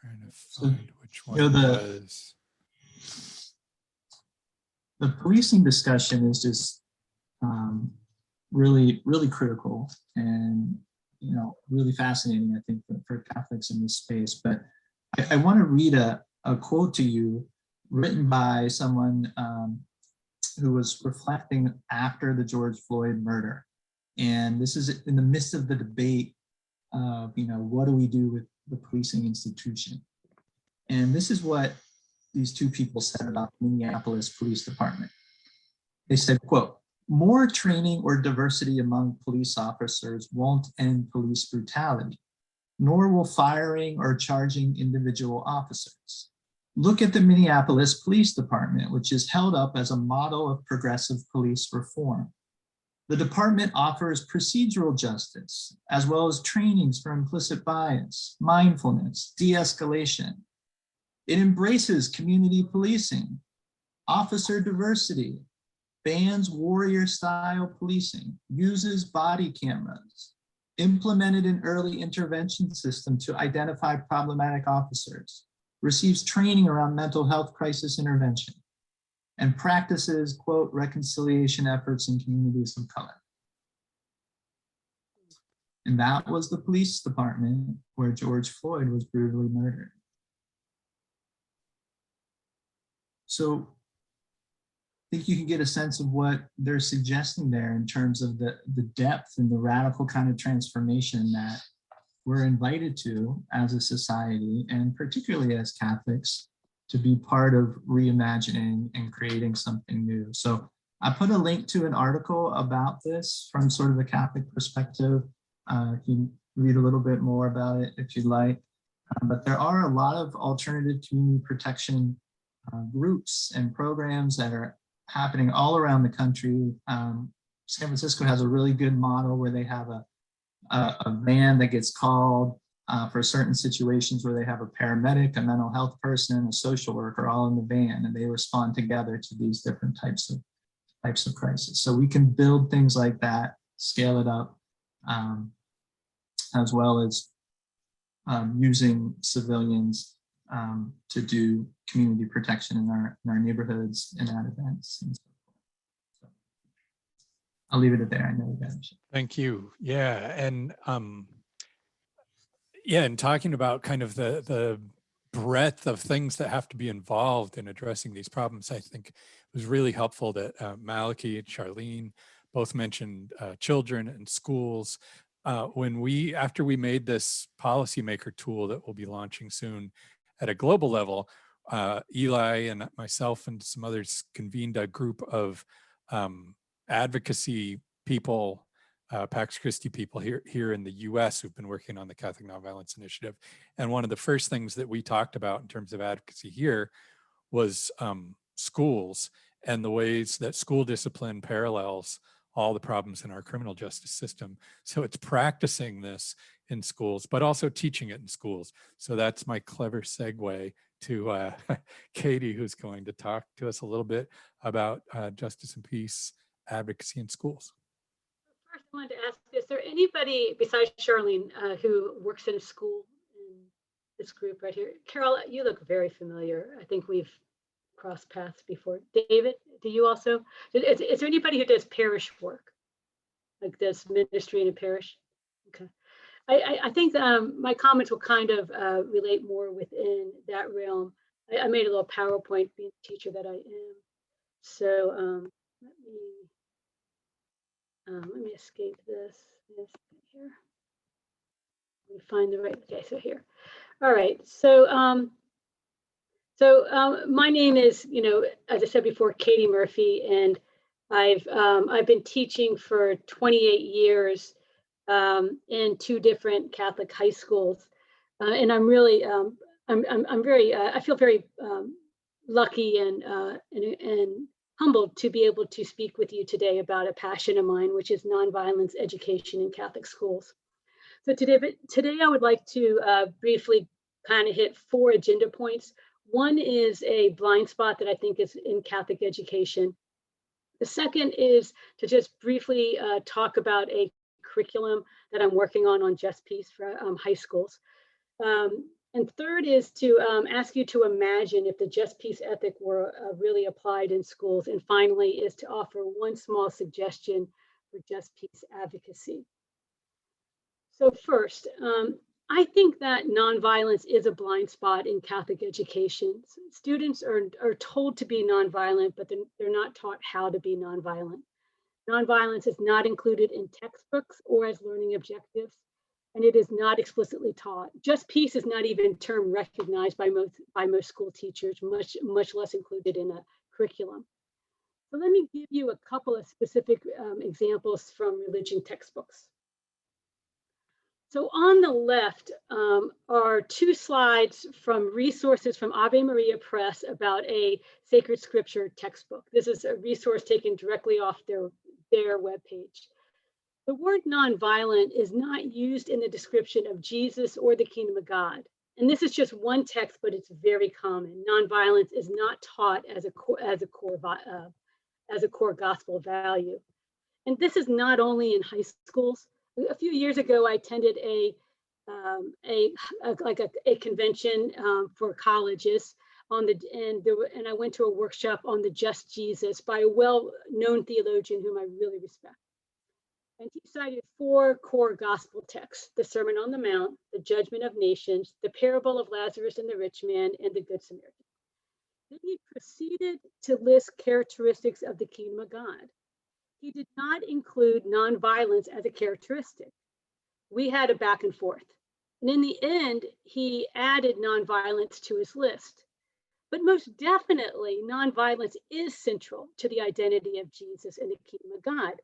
Speaker 1: to find which one it was.
Speaker 2: The policing discussion is just really, really critical and, you know, really fascinating, I think, for Catholics in this space. But I want to read a quote to you written by someone who was reflecting after the George Floyd murder. And this is in the midst of the debate of, you know, what do we do with the policing institution? And this is what these two people said about the Minneapolis Police Department. They said, quote, "More training or diversity among police officers won't end police brutality, nor will firing or charging individual officers. Look at the Minneapolis Police Department, which is held up as a model of progressive police reform. The department offers procedural justice, as well as trainings for implicit bias, mindfulness, de-escalation. It embraces community policing, officer diversity, bans warrior-style policing, uses body cameras, implemented an early intervention system to identify problematic officers, receives training around mental health crisis intervention, and practices, quote, reconciliation efforts in communities of color." And that was the police department where George Floyd was brutally murdered. So I think you can get a sense of what they're suggesting there in terms of the depth and the radical kind of transformation that we're invited to as a society, and particularly as Catholics, to be part of reimagining and creating something new. So I put a link to an article about this from sort of a Catholic perspective. You can read a little bit more about it if you'd like. But there are a lot of alternative community protection groups and programs that are happening all around the country. San Francisco has a really good model where they have a van that gets called for certain situations where they have a paramedic, a mental health person, a social worker all in the van, and they respond together to these different types of crisis. So we can build things like that, scale it up, as well as using civilians to do community protection in our neighborhoods and at events. And so forth. So I'll leave it at there. I know you guys.
Speaker 1: Thank you. Yeah, and yeah, and talking about kind of the breadth of things that have to be involved in addressing these problems, I think it was really helpful that Malachi and Charlene both mentioned children and schools. After we made this policymaker tool that we'll be launching soon at a global level, Eli and myself and some others convened a group of advocacy people, Pax Christi people here in the US who've been working on the Catholic Nonviolence Initiative. And one of the first things that we talked about in terms of advocacy here was schools and the ways that school discipline parallels all the problems in our criminal justice system. So it's practicing this in schools, but also teaching it in schools. So that's my clever segue to Katie, who's going to talk to us a little bit about justice and peace advocacy in schools.
Speaker 3: First, I wanted to ask, is there anybody besides Charlene who works in a school in this group right here? Carol, you look very familiar. I think we've crossed paths before. David, do you also? Is there anybody who does parish work, like does ministry in a parish? Okay. I think my comments will kind of relate more within that realm. I made a little PowerPoint being the teacher that I am. So let me escape this. Here. Let me find the right. Okay, so here. All right. So my name is, as I said before, Katie Murphy, and I've been teaching for 28 years in 2 different Catholic high schools, and I'm really I'm very I feel very lucky and humbled to be able to speak with you today about a passion of mine, which is nonviolence education in Catholic schools. So today I would like to briefly kind of hit 4 agenda points. One is a blind spot that I think is in Catholic education. The second is to just briefly talk about a curriculum that I'm working on Just Peace for high schools. And third is to ask you to imagine if the Just Peace ethic were really applied in schools. And finally is to offer one small suggestion for Just Peace advocacy. So first, I think that nonviolence is a blind spot in Catholic education. Students are told to be nonviolent, but they're not taught how to be nonviolent. Nonviolence is not included in textbooks or as learning objectives, and it is not explicitly taught. Just Peace is not even a term recognized by most school teachers, much less included in a curriculum. So let me give you a couple of specific examples from religion textbooks. So on the left are 2 slides from resources from Ave Maria Press about a sacred scripture textbook. This is a resource taken directly off their webpage. The word nonviolent is not used in the description of Jesus or the kingdom of God. And this is just one text, but it's very common. Nonviolence is not taught as a core gospel value. And this is not only in high schools. A few years ago, I attended a convention for colleges and I went to a workshop on the Just Jesus by a well-known theologian whom I really respect. And he cited 4 core gospel texts: the Sermon on the Mount, the Judgment of Nations, the parable of Lazarus and the rich man, and the Good Samaritan. Then he proceeded to list characteristics of the kingdom of God. He did not include nonviolence as a characteristic. We had a back and forth. And in the end, he added nonviolence to his list. But most definitely, nonviolence is central to the identity of Jesus and the kingdom of God.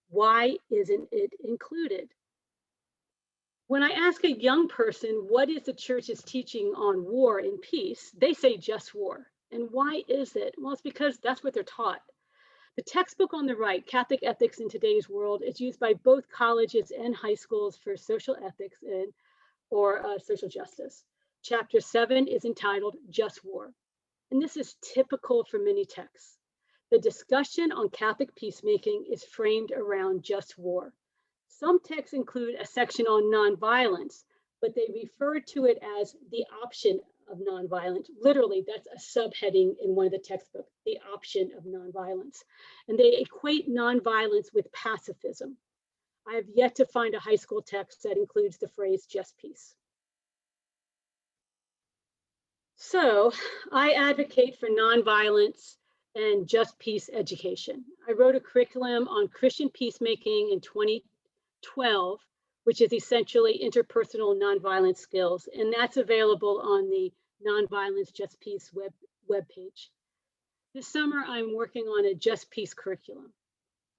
Speaker 3: Why isn't it included? When I ask a young person, what is the church's teaching on war and peace? They say just war. And why is it? Well, it's because that's what they're taught. The textbook on the right, Catholic Ethics in Today's World, is used by both colleges and high schools for social ethics or social justice. Chapter 7 is entitled Just War. And this is typical for many texts. The discussion on Catholic peacemaking is framed around just war. Some texts include a section on nonviolence, but they refer to it as the option of nonviolence. Literally, that's a subheading in one of the textbooks, the option of nonviolence. And they equate nonviolence with pacifism. I have yet to find a high school text that includes the phrase just peace. So I advocate for nonviolence and just peace education. I wrote a curriculum on Christian peacemaking in 2012, which is essentially interpersonal nonviolence skills, and that's available on the Nonviolence Just Peace webpage. This summer, I'm working on a Just Peace curriculum.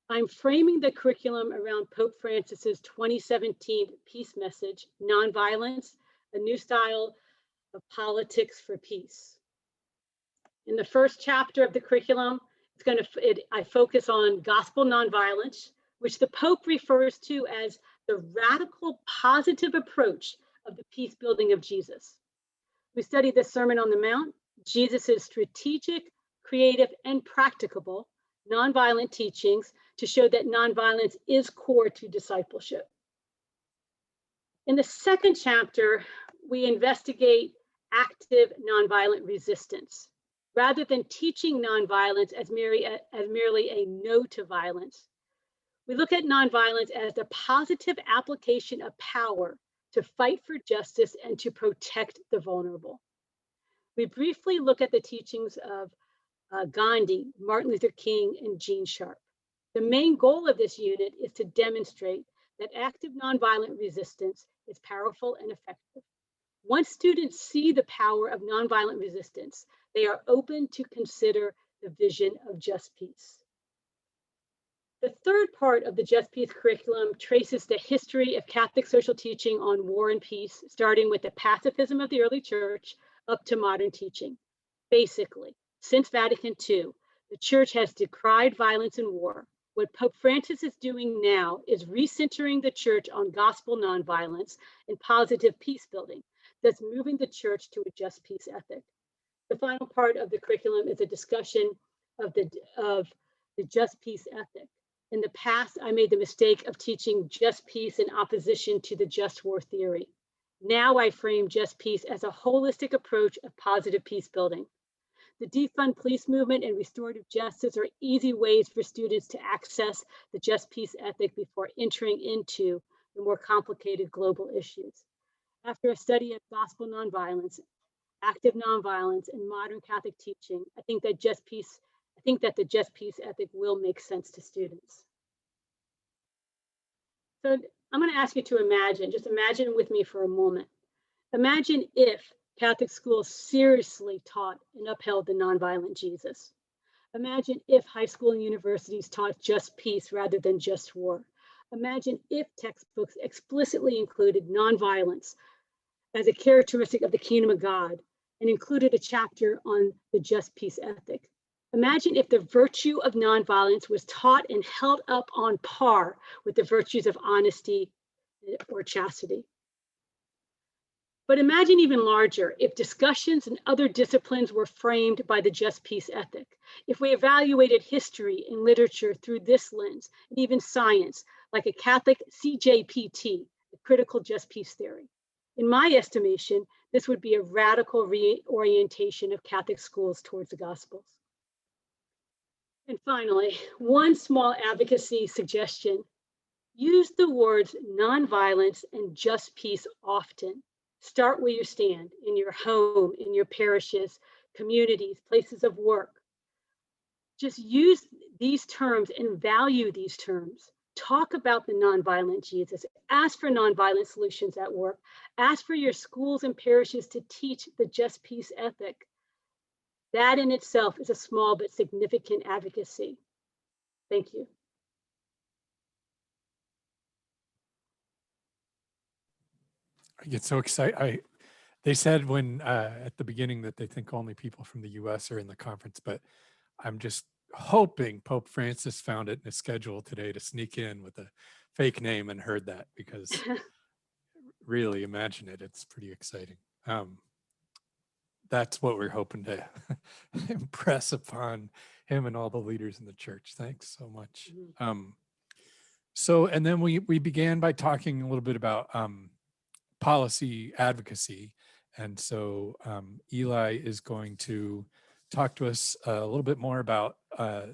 Speaker 3: I'm framing the curriculum around Pope Francis's 2017 peace message, Nonviolence, a New Style of Politics for Peace. In the first chapter of the curriculum, I focus on gospel nonviolence, which the Pope refers to as the radical positive approach of the peace building of Jesus. We study the Sermon on the Mount, Jesus's strategic, creative, and practicable nonviolent teachings to show that nonviolence is core to discipleship. In the second chapter, we investigate active nonviolent resistance. Rather than teaching nonviolence as merely a no to violence, we look at nonviolence as the positive application of power to fight for justice and to protect the vulnerable. We briefly look at the teachings of Gandhi, Martin Luther King, and Gene Sharp. The main goal of this unit is to demonstrate that active nonviolent resistance is powerful and effective. Once students see the power of nonviolent resistance, they are open to consider the vision of just peace. The third part of the Just Peace curriculum traces the history of Catholic social teaching on war and peace, starting with the pacifism of the early church up to modern teaching. Basically, since Vatican II, the church has decried violence and war. What Pope Francis is doing now is recentering the church on gospel nonviolence and positive peace building, thus moving the church to a just peace ethic. The final part of the curriculum is a discussion of the just peace ethic. In the past, I made the mistake of teaching just peace in opposition to the just war theory. Now I frame just peace as a holistic approach of positive peace building. The defund police movement and restorative justice are easy ways for students to access the just peace ethic before entering into the more complicated global issues. After a study of gospel nonviolence, active nonviolence, and modern Catholic teaching, I think that the just peace ethic will make sense to students. So I'm going to ask you to imagine, just imagine with me for a moment. Imagine if Catholic schools seriously taught and upheld the nonviolent Jesus. Imagine if high school and universities taught just peace rather than just war. Imagine if textbooks explicitly included nonviolence as a characteristic of the kingdom of God and included a chapter on the just peace ethic. Imagine if the virtue of nonviolence was taught and held up on par with the virtues of honesty or chastity. But imagine even larger, if discussions in other disciplines were framed by the just peace ethic, if we evaluated history and literature through this lens, and even science, like a Catholic CJPT, the critical just peace theory. In my estimation, this would be a radical reorientation of Catholic schools towards the Gospels. And finally, one small advocacy suggestion: use the words nonviolence and just peace often. Start where you stand, in your home, in your parishes, communities, places of work. Just use these terms and value these terms. Talk about the nonviolent Jesus. Ask for nonviolent solutions at work. Ask for your schools and parishes to teach the just peace ethic. That in itself is a small but significant advocacy. Thank you.
Speaker 1: I get so excited. They said when at the beginning that they think only people from the US are in the conference, but I'm just hoping Pope Francis found it in his schedule today to sneak in with a fake name and heard that, because really imagine it. It's pretty exciting. That's what we're hoping to impress upon him and all the leaders in the church. Thanks so much. So, and then we began by talking a little bit about policy advocacy. And so Eli is going to talk to us a little bit more about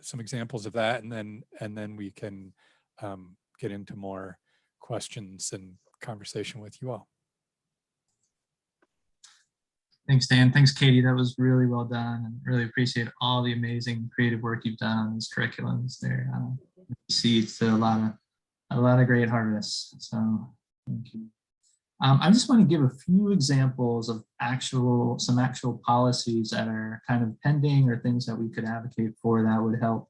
Speaker 1: some examples of that, and then we can get into more questions and conversation with you all.
Speaker 2: Thanks, Dan. Thanks, Katie. That was really well done, and really appreciate all the amazing creative work you've done on these curriculums. There, seeds to a lot of great harvests. So, thank you. I just want to give a few examples of some actual policies that are kind of pending or things that we could advocate for that would help.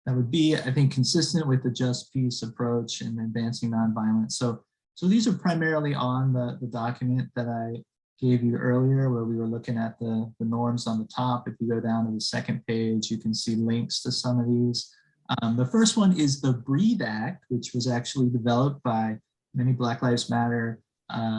Speaker 2: That would be, I think, consistent with the just peace approach and advancing nonviolence. So these are primarily on the document that I gave you earlier, where we were looking at the norms on the top. If you go down to the second page, you can see links to some of these. The first one is the BREATHE Act, which was actually developed by many Black Lives Matter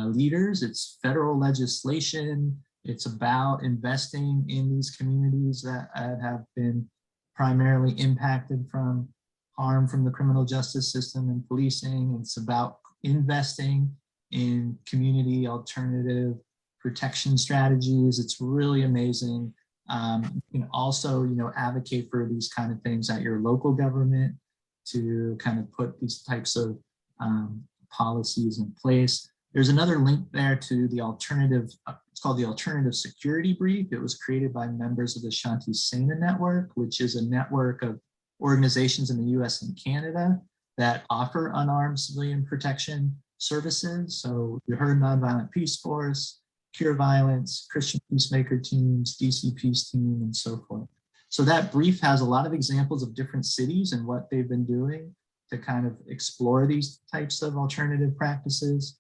Speaker 2: leaders. It's federal legislation. It's about investing in these communities that have been primarily impacted from harm from the criminal justice system and policing. It's about investing in community alternative protection strategies. It's really amazing. You can also, advocate for these kind of things at your local government to kind of put these types of policies in place. There's another link there to the alternative, it's called the Alternative Security Brief. It was created by members of the Shanti Sena Network, which is a network of organizations in the US and Canada that offer unarmed civilian protection services. So you heard Nonviolent Peace Force, Cure Violence, Christian Peacemaker Teams, DC Peace Team, and so forth. So that brief has a lot of examples of different cities and what they've been doing to kind of explore these types of alternative practices.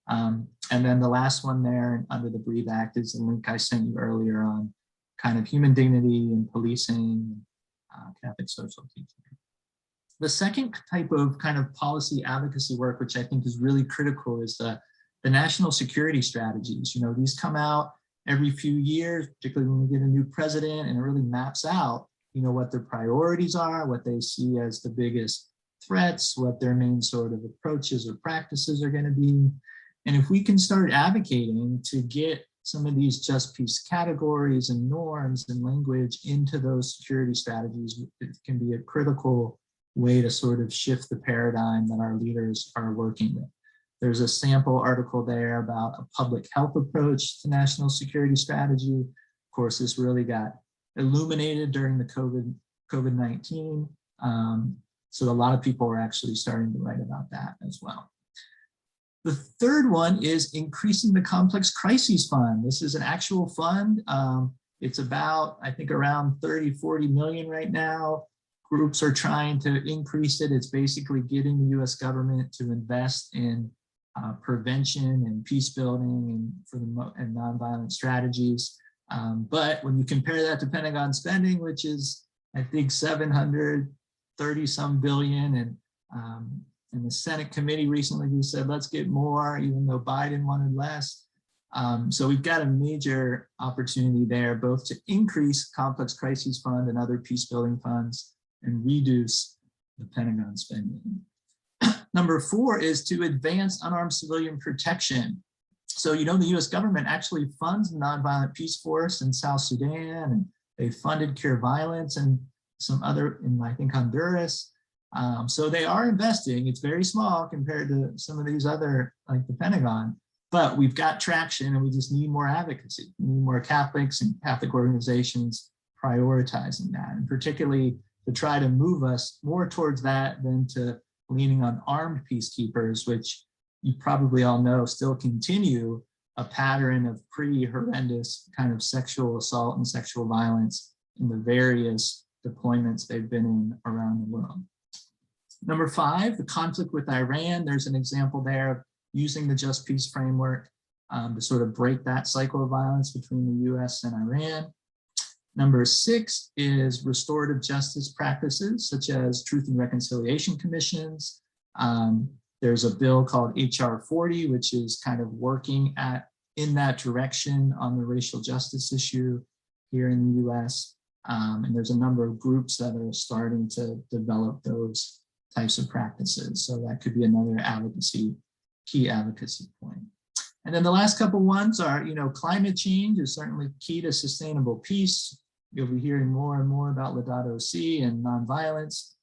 Speaker 2: And then the last one there under the BREATHE Act is the link I sent you earlier on kind of human dignity and policing, Catholic social teaching. The second type of kind of policy advocacy work, which I think is really critical, is the national security strategies. These come out every few years, particularly when we get a new president, and it really maps out, what their priorities are, what they see as the biggest threats, what their main sort of approaches or practices are going to be. And if we can start advocating to get some of these just peace categories and norms and language into those security strategies, it can be a critical way to sort of shift the paradigm that our leaders are working with. There's a sample article there about a public health approach to national security strategy. Of course, this really got illuminated during the COVID-19. So a lot of people are actually starting to write about that as well. The third one is increasing the Complex Crises Fund. This is an actual fund. It's about, I think, around 30-40 million right now. Groups are trying to increase it. It's basically getting the US government to invest in prevention and peace building and nonviolent strategies. But when you compare that to Pentagon spending, which is, I think, 730 some billion, and the Senate committee recently just said, let's get more, even though Biden wanted less. So we've got a major opportunity there, both to increase Complex Crises Fund and other peace building funds and reduce the Pentagon spending. Number 4 is to advance unarmed civilian protection. So, the US government actually funds the Nonviolent Peace Force in South Sudan, and they funded Cure Violence and some other, in I think Honduras. So they are investing. It's very small compared to some of these other, like the Pentagon, but we've got traction and we just need more advocacy. We need more Catholics and Catholic organizations prioritizing that, and particularly to try to move us more towards that than to leaning on armed peacekeepers, which you probably all know still continue a pattern of pretty horrendous kind of sexual assault and sexual violence in the various deployments they've been in around the world. Number 5, the conflict with Iran. There's an example there of using the Just Peace framework to sort of break that cycle of violence between the US and Iran. Number 6 is restorative justice practices, such as truth and reconciliation commissions. There's a bill called HR 40, which is kind of working in that direction on the racial justice issue here in the US. And there's a number of groups that are starting to develop those types of practices. So that could be another key advocacy point. And then the last couple ones are, climate change is certainly key to sustainable peace. You'll be hearing more and more about Laudato Si and nonviolence.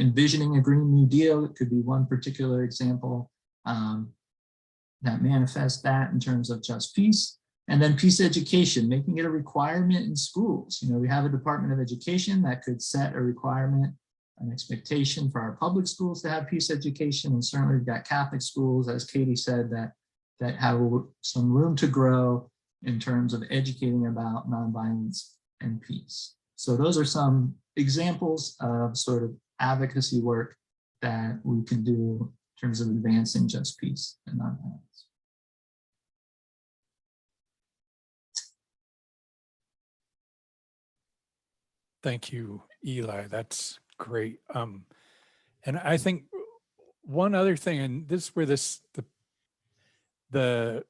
Speaker 2: Envisioning a Green New Deal, it could be one particular example that manifests that in terms of just peace. And then peace education, making it a requirement in schools. We have a Department of Education that could set a requirement, an expectation for our public schools to have peace education. And certainly we've got Catholic schools, as Katie said, that have some room to grow in terms of educating about nonviolence and peace. So those are some examples of sort of advocacy work that we can do in terms of advancing just peace and nonviolence.
Speaker 1: Thank you, Eli. That's great. And I think one other thing, and this is where the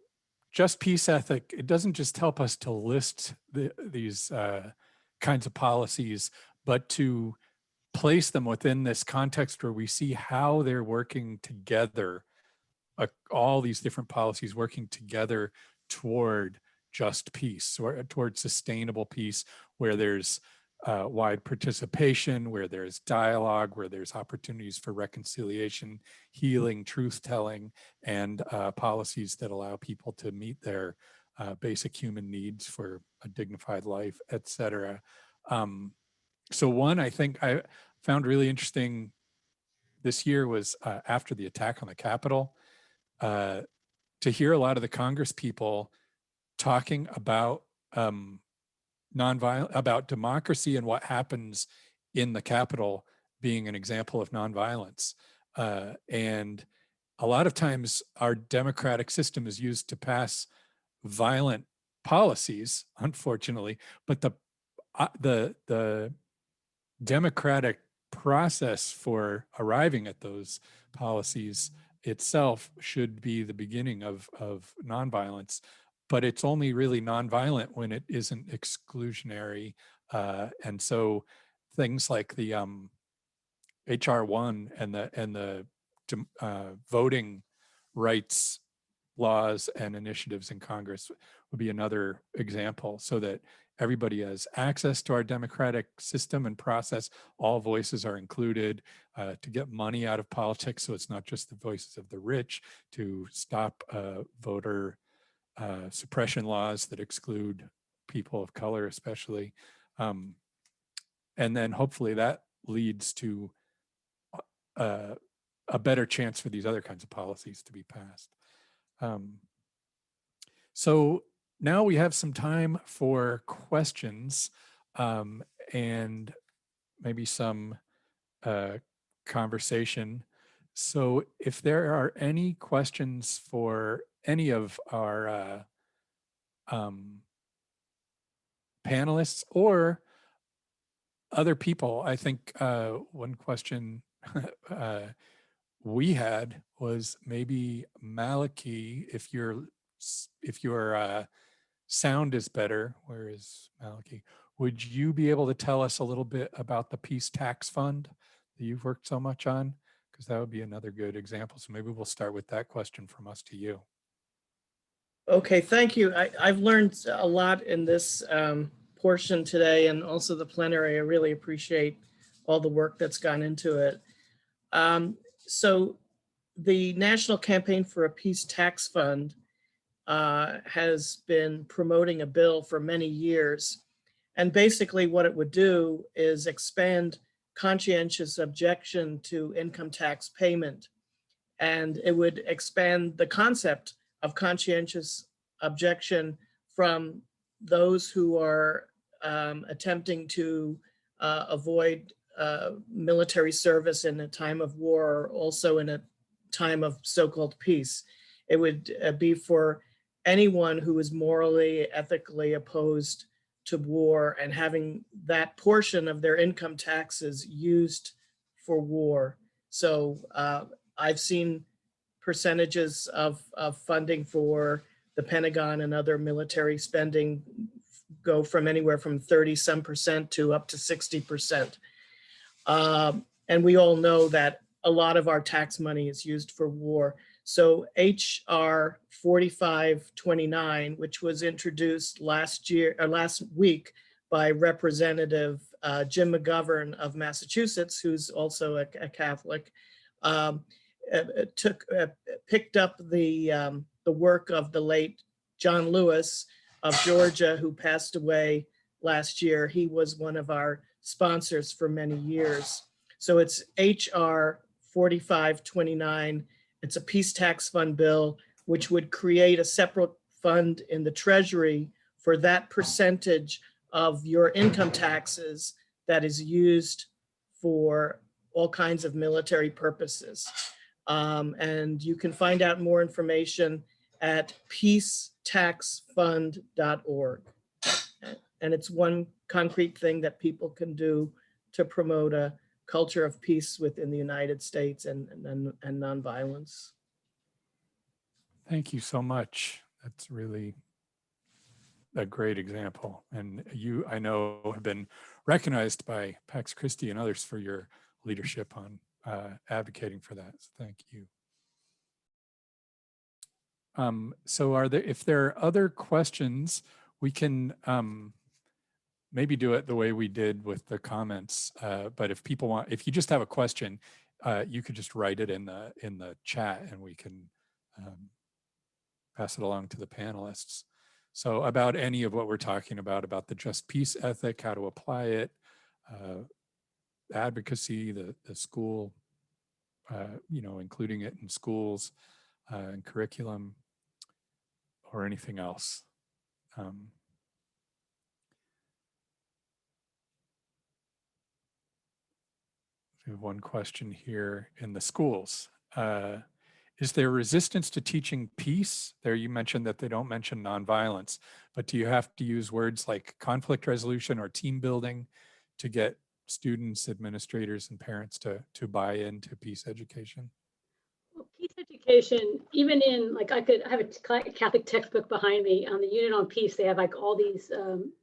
Speaker 1: just peace ethic, it doesn't just help us to list these kinds of policies, but to place them within this context where we see how they're working together, all these different policies working together toward just peace, or toward sustainable peace, where there's wide participation, where there's dialogue, where there's opportunities for reconciliation, healing, truth-telling, and policies that allow people to meet their basic human needs for a dignified life, et cetera. So one I think I found really interesting this year was after the attack on the Capitol, to hear a lot of the Congress people talking about about democracy and what happens in the Capitol being an example of nonviolence. And a lot of times our democratic system is used to pass violent policies, unfortunately, but the democratic process for arriving at those policies itself should be the beginning of nonviolence. But it's only really nonviolent when it isn't exclusionary. And so things like the HR 1 and the voting rights laws and initiatives in Congress would be another example, so that everybody has access to our democratic system and process. All voices are included, to get money out of politics, so it's not just the voices of the rich, to stop voter suppression laws that exclude people of color, especially. And then hopefully that leads to a better chance for these other kinds of policies to be passed. So now we have some time for questions and maybe some conversation. So if there are any questions for any of our panelists or other people, I think one question we had was maybe Maliki, if your sound is better, where is Maliki? Would you be able to tell us a little bit about the Peace Tax Fund that you've worked so much on? Because that would be another good example. So maybe we'll start with that question from us to you.
Speaker 9: Okay, thank you. I've learned a lot in this portion today, and also the plenary. I really appreciate all the work that's gone into it. So the National Campaign for a Peace Tax Fund has been promoting a bill for many years. And basically what it would do is expand conscientious objection to income tax payment. And it would expand the concept of conscientious objection from those who are attempting to avoid military service in a time of war, or also in a time of so-called peace. It would be for anyone who is morally, ethically opposed to war and having that portion of their income taxes used for war. So I've seen percentages of funding for the Pentagon and other military spending go from anywhere from 30% to up to 60%. And we all know that a lot of our tax money is used for war. So HR 4529, which was introduced last week by Representative Jim McGovern of Massachusetts, who's also a Catholic, picked up the work of the late John Lewis of Georgia, who passed away last year. He was one of our sponsors for many years. So it's HR 4529. It's a peace tax fund bill, which would create a separate fund in the Treasury for that percentage of your income taxes that is used for all kinds of military purposes. And you can find out more information at peacetaxfund.org. And it's one concrete thing that people can do to promote a culture of peace within the United States and nonviolence.
Speaker 1: Thank you so much. That's really a great example. And you, I know, have been recognized by Pax Christi and others for your leadership on advocating for that. So thank you. So if there are other questions, we can maybe do it the way we did with the comments. But if people want, if you just have a question, you could just write it in the chat and we can pass it along to the panelists. So about any of what we're talking about the just peace ethic, how to apply it, advocacy, the school, including it in schools and curriculum, or anything else. We have one question here in the schools. Is there resistance to teaching peace? There you mentioned that they don't mention nonviolence, but do you have to use words like conflict resolution or team building to get students, administrators, and parents to buy into peace education?
Speaker 3: Well, peace education, even in I have a Catholic textbook behind me on the unit on peace. They have all these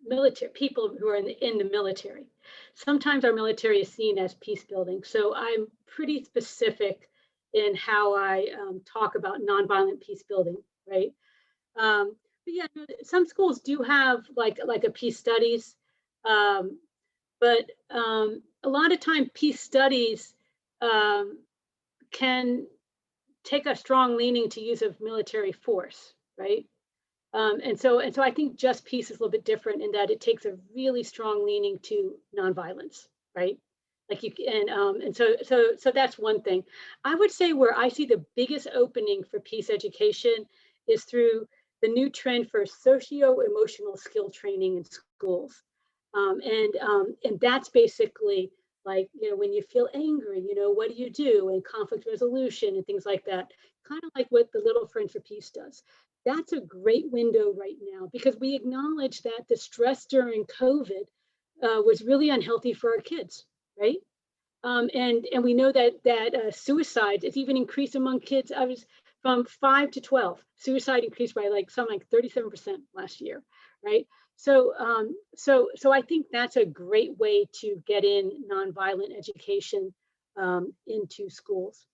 Speaker 3: military people who are in the military. Sometimes our military is seen as peace building. So I'm pretty specific in how I talk about nonviolent peace building, right? But yeah, some schools do have like a peace studies, but a lot of time peace studies can take a strong leaning to use of military force, right? And so I think just peace is a little bit different in that it takes a really strong leaning to nonviolence, right? And so that's one thing. I would say where I see the biggest opening for peace education is through the new trend for socio-emotional skill training in schools, and that's basically when you feel angry, what do you do, and conflict resolution and things like that, kind of like what the Little Friends for Peace does. That's a great window right now because we acknowledge that the stress during COVID was really unhealthy for our kids, right? And we know that suicide is even increased among kids. I was from 5 to 12. Suicide increased by something like 37% last year, right? So I think that's a great way to get in nonviolent education into schools.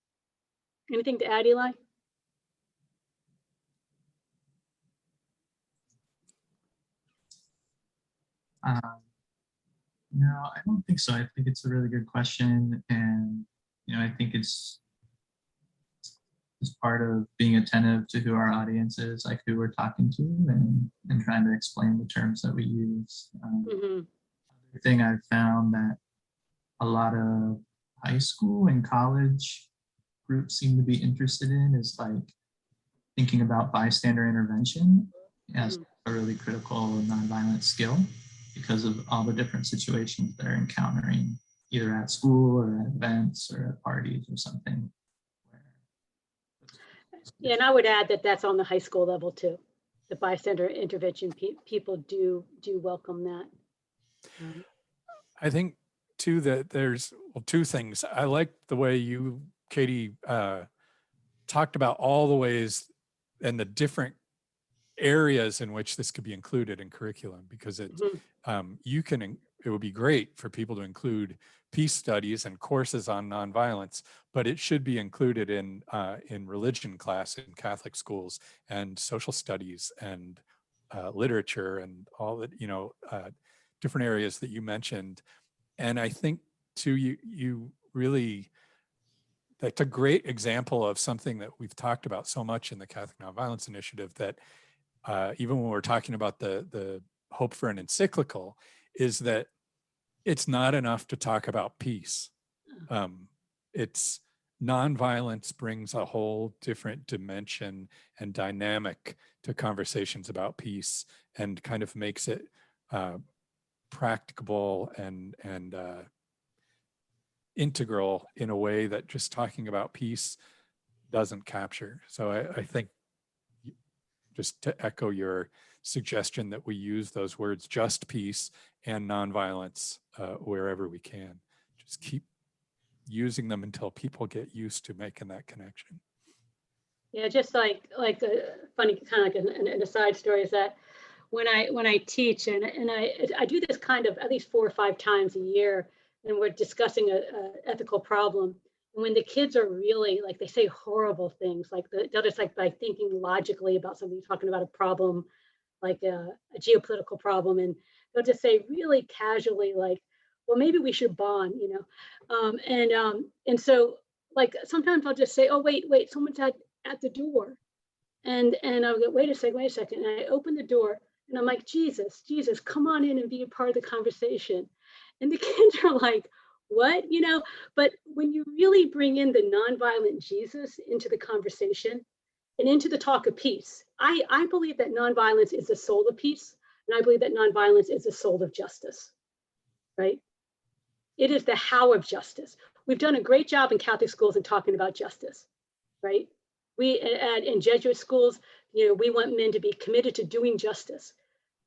Speaker 3: Anything to add, Eli?
Speaker 2: No, I don't think so. I think it's a really good question. And, I think it's part of being attentive to who our audience is, like who we're talking to, and trying to explain the terms that we use. The thing I've found that a lot of high school and college groups seem to be interested in is thinking about bystander intervention as a really critical nonviolent skill, because of all the different situations they're encountering, either at school or at events or at parties or something.
Speaker 3: Yeah, and I would add that that's on the high school level too. The bystander intervention, people do welcome that.
Speaker 1: I think too that there's two things. I like the way you, Katie, talked about all the ways and the different areas in which this could be included in curriculum, because it it would be great for people to include peace studies and courses on nonviolence, but it should be included in religion class in Catholic schools, and social studies, and literature, and all that, different areas that you mentioned. And I think too, you really, that's a great example of something that we've talked about so much in the Catholic Nonviolence Initiative, that even when we're talking about the hope for an encyclical, is that it's not enough to talk about peace. It's nonviolence brings a whole different dimension and dynamic to conversations about peace, and kind of makes it practicable and integral in a way that just talking about peace doesn't capture. So I think, just to echo your suggestion, that we use those words, just peace and nonviolence, wherever we can. Just keep using them until people get used to making that connection.
Speaker 3: Yeah, just like a funny kind of like an aside story is that when I teach, and I do this kind of at least 4 or 5 times a year, and we're discussing a ethical problem. And when the kids are really like, they say horrible things, like they'll just like by thinking logically about something, talking about a problem, like a geopolitical problem, and they'll just say really casually, like, well, maybe we should bond, and so like sometimes I'll just say, oh, wait, someone's at the door, and I'll go, wait a second, and I open the door, and I'm like, Jesus, come on in and be a part of the conversation. And the kids are like, what, but when you really bring in the nonviolent Jesus into the conversation and into the talk of peace, I believe that nonviolence is the soul of peace, and I believe that nonviolence is the soul of justice, right? It is the how of justice. We've done a great job in Catholic schools in talking about justice, right? We in Jesuit schools, we want men to be committed to doing justice,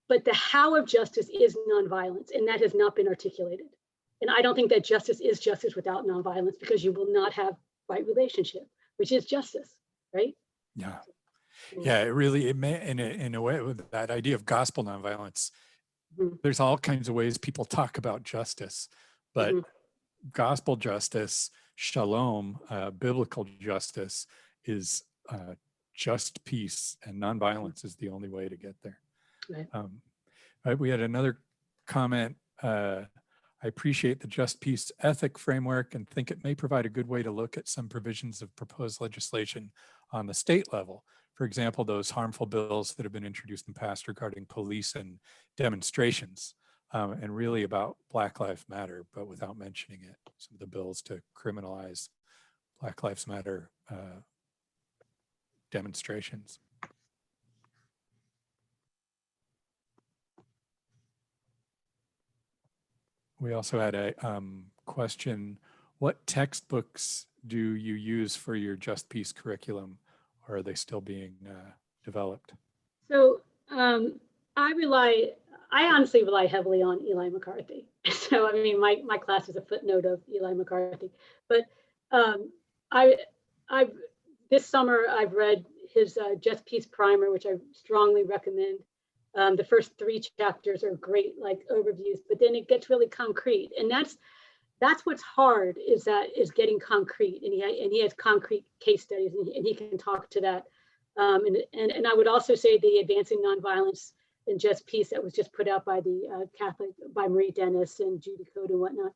Speaker 3: but the how of justice is nonviolence, and that has not been articulated. And I don't think that justice is justice without nonviolence, because you will not have right relationship, which is justice, right?
Speaker 1: Yeah, it really, it may, in a way, with that idea of gospel nonviolence, there's all kinds of ways people talk about justice, but gospel justice, shalom, biblical justice, is just peace, and nonviolence is the only way to get there. Right. We had another comment. I appreciate the just peace ethic framework and think it may provide a good way to look at some provisions of proposed legislation on the state level. For example, those harmful bills that have been introduced in the past regarding police and demonstrations, and really about Black Lives Matter, but without mentioning it. Some of the bills to criminalize Black Lives Matter demonstrations. We also had a question, what textbooks do you use for your Just Peace curriculum, or are they still being developed?
Speaker 3: So I honestly rely heavily on Eli McCarthy. So, I mean, my class is a footnote of Eli McCarthy, but this summer I've read his Just Peace primer, which I strongly recommend. The first 3 chapters are great, like overviews, but then it gets really concrete, and that's what's hard, is getting concrete, and he has concrete case studies, and he can talk to that. And I would also say the Advancing Nonviolence and Just Peace that was just put out by the Catholic, by Marie Dennis and Judy Code and whatnot,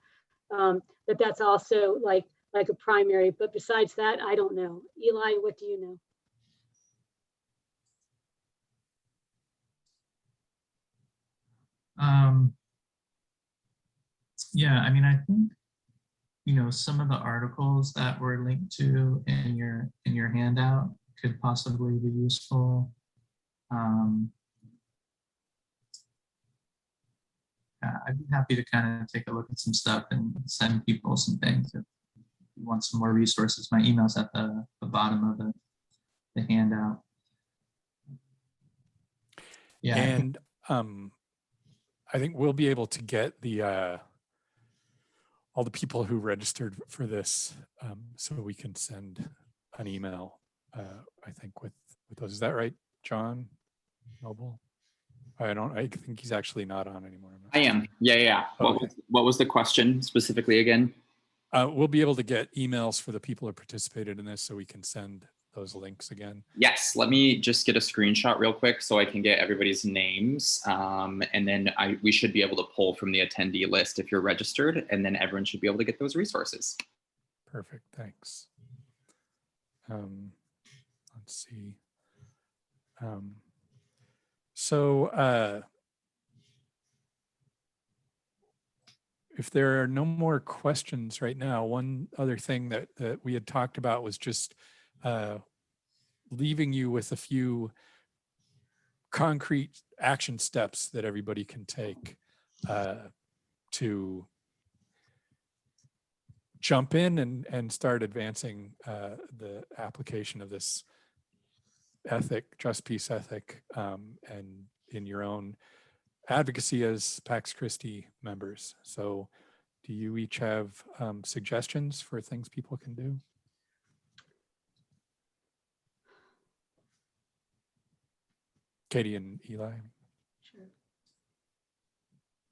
Speaker 3: that's also like a primary. But besides that, I don't know. Eli, what do you know?
Speaker 2: Yeah, I mean, I think, some of the articles that were linked to in your handout could possibly be useful. I'd be happy to kind of take a look at some stuff and send people some things if you want some more resources. My email's at the bottom of the handout. Yeah.
Speaker 1: And I think we'll be able to get the all the people who registered for this, so we can send an email I think with those. Is that right, John Noble? I think he's actually not on anymore.
Speaker 4: I am. Yeah.
Speaker 1: Okay.
Speaker 4: What was the question specifically again?
Speaker 1: We'll be able to get emails for the people who participated in this so we can send those links again.
Speaker 4: Yes, let me just get a screenshot real quick so I can get everybody's names. And then we should be able to pull from the attendee list if you're registered, and then everyone should be able to get those resources.
Speaker 1: Perfect, thanks. Let's see. If there are no more questions right now, one other thing that we had talked about was just leaving you with a few concrete action steps that everybody can take to jump in and start advancing the application of this ethic, just peace ethic, and in your own advocacy as Pax Christi members. So do you each have suggestions for things people can do? Katie and Eli.
Speaker 2: Sure.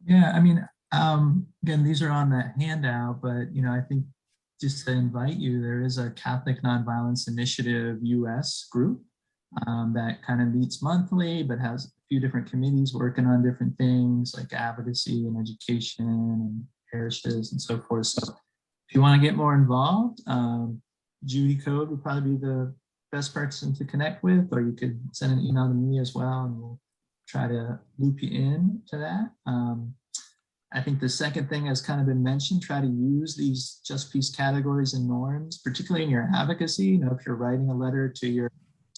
Speaker 2: Yeah, I mean, again, these are on that handout, but I think just to invite you, there is a Catholic Nonviolence Initiative US group that kind of meets monthly, but has a few different committees working on different things like advocacy and education and parishes and so forth. So if you want to get more involved, Judy Code would probably be the best person to connect with, or you could send an email to me as well, and we'll try to loop you in to that. I think the second thing has kind of been mentioned, try to use these just peace categories and norms, particularly in your advocacy. If you're writing a letter to your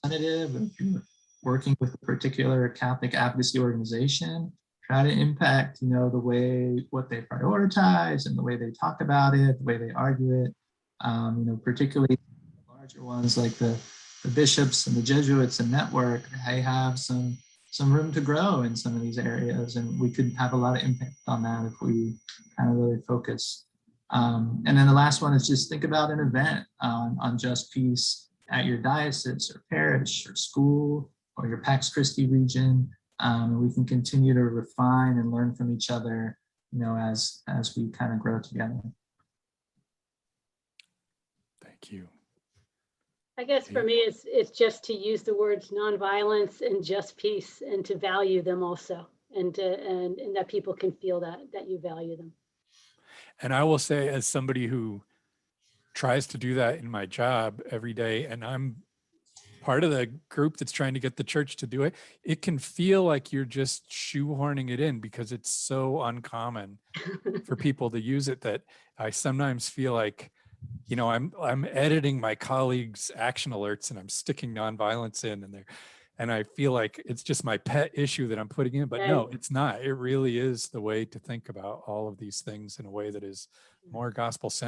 Speaker 2: representative, if you're working with a particular Catholic advocacy organization, try to impact, the way, what they prioritize and the way they talk about it, the way they argue it. Particularly larger ones like the bishops and the Jesuits and network, they have some room to grow in some of these areas, and we could have a lot of impact on that if we kind of really focus. And then the last one is just think about an event on just peace at your diocese or parish or school or your Pax Christi region. We can continue to refine and learn from each other, as we kind of grow together.
Speaker 1: Thank you.
Speaker 3: I guess for me, it's just to use the words nonviolence and just peace, and to value them also, and that people can feel that you value them. And
Speaker 1: I will say, as somebody who tries to do that in my job every day, and I'm part of the group that's trying to get the church to do it, it can feel like you're just shoehorning it in because it's so uncommon for people to use it, that I sometimes feel like, I'm editing my colleagues' action alerts and I'm sticking nonviolence in, and I feel like it's just my pet issue that I'm putting in, but no, it's not. It really is the way to think about all of these things in a way that is more gospel centered.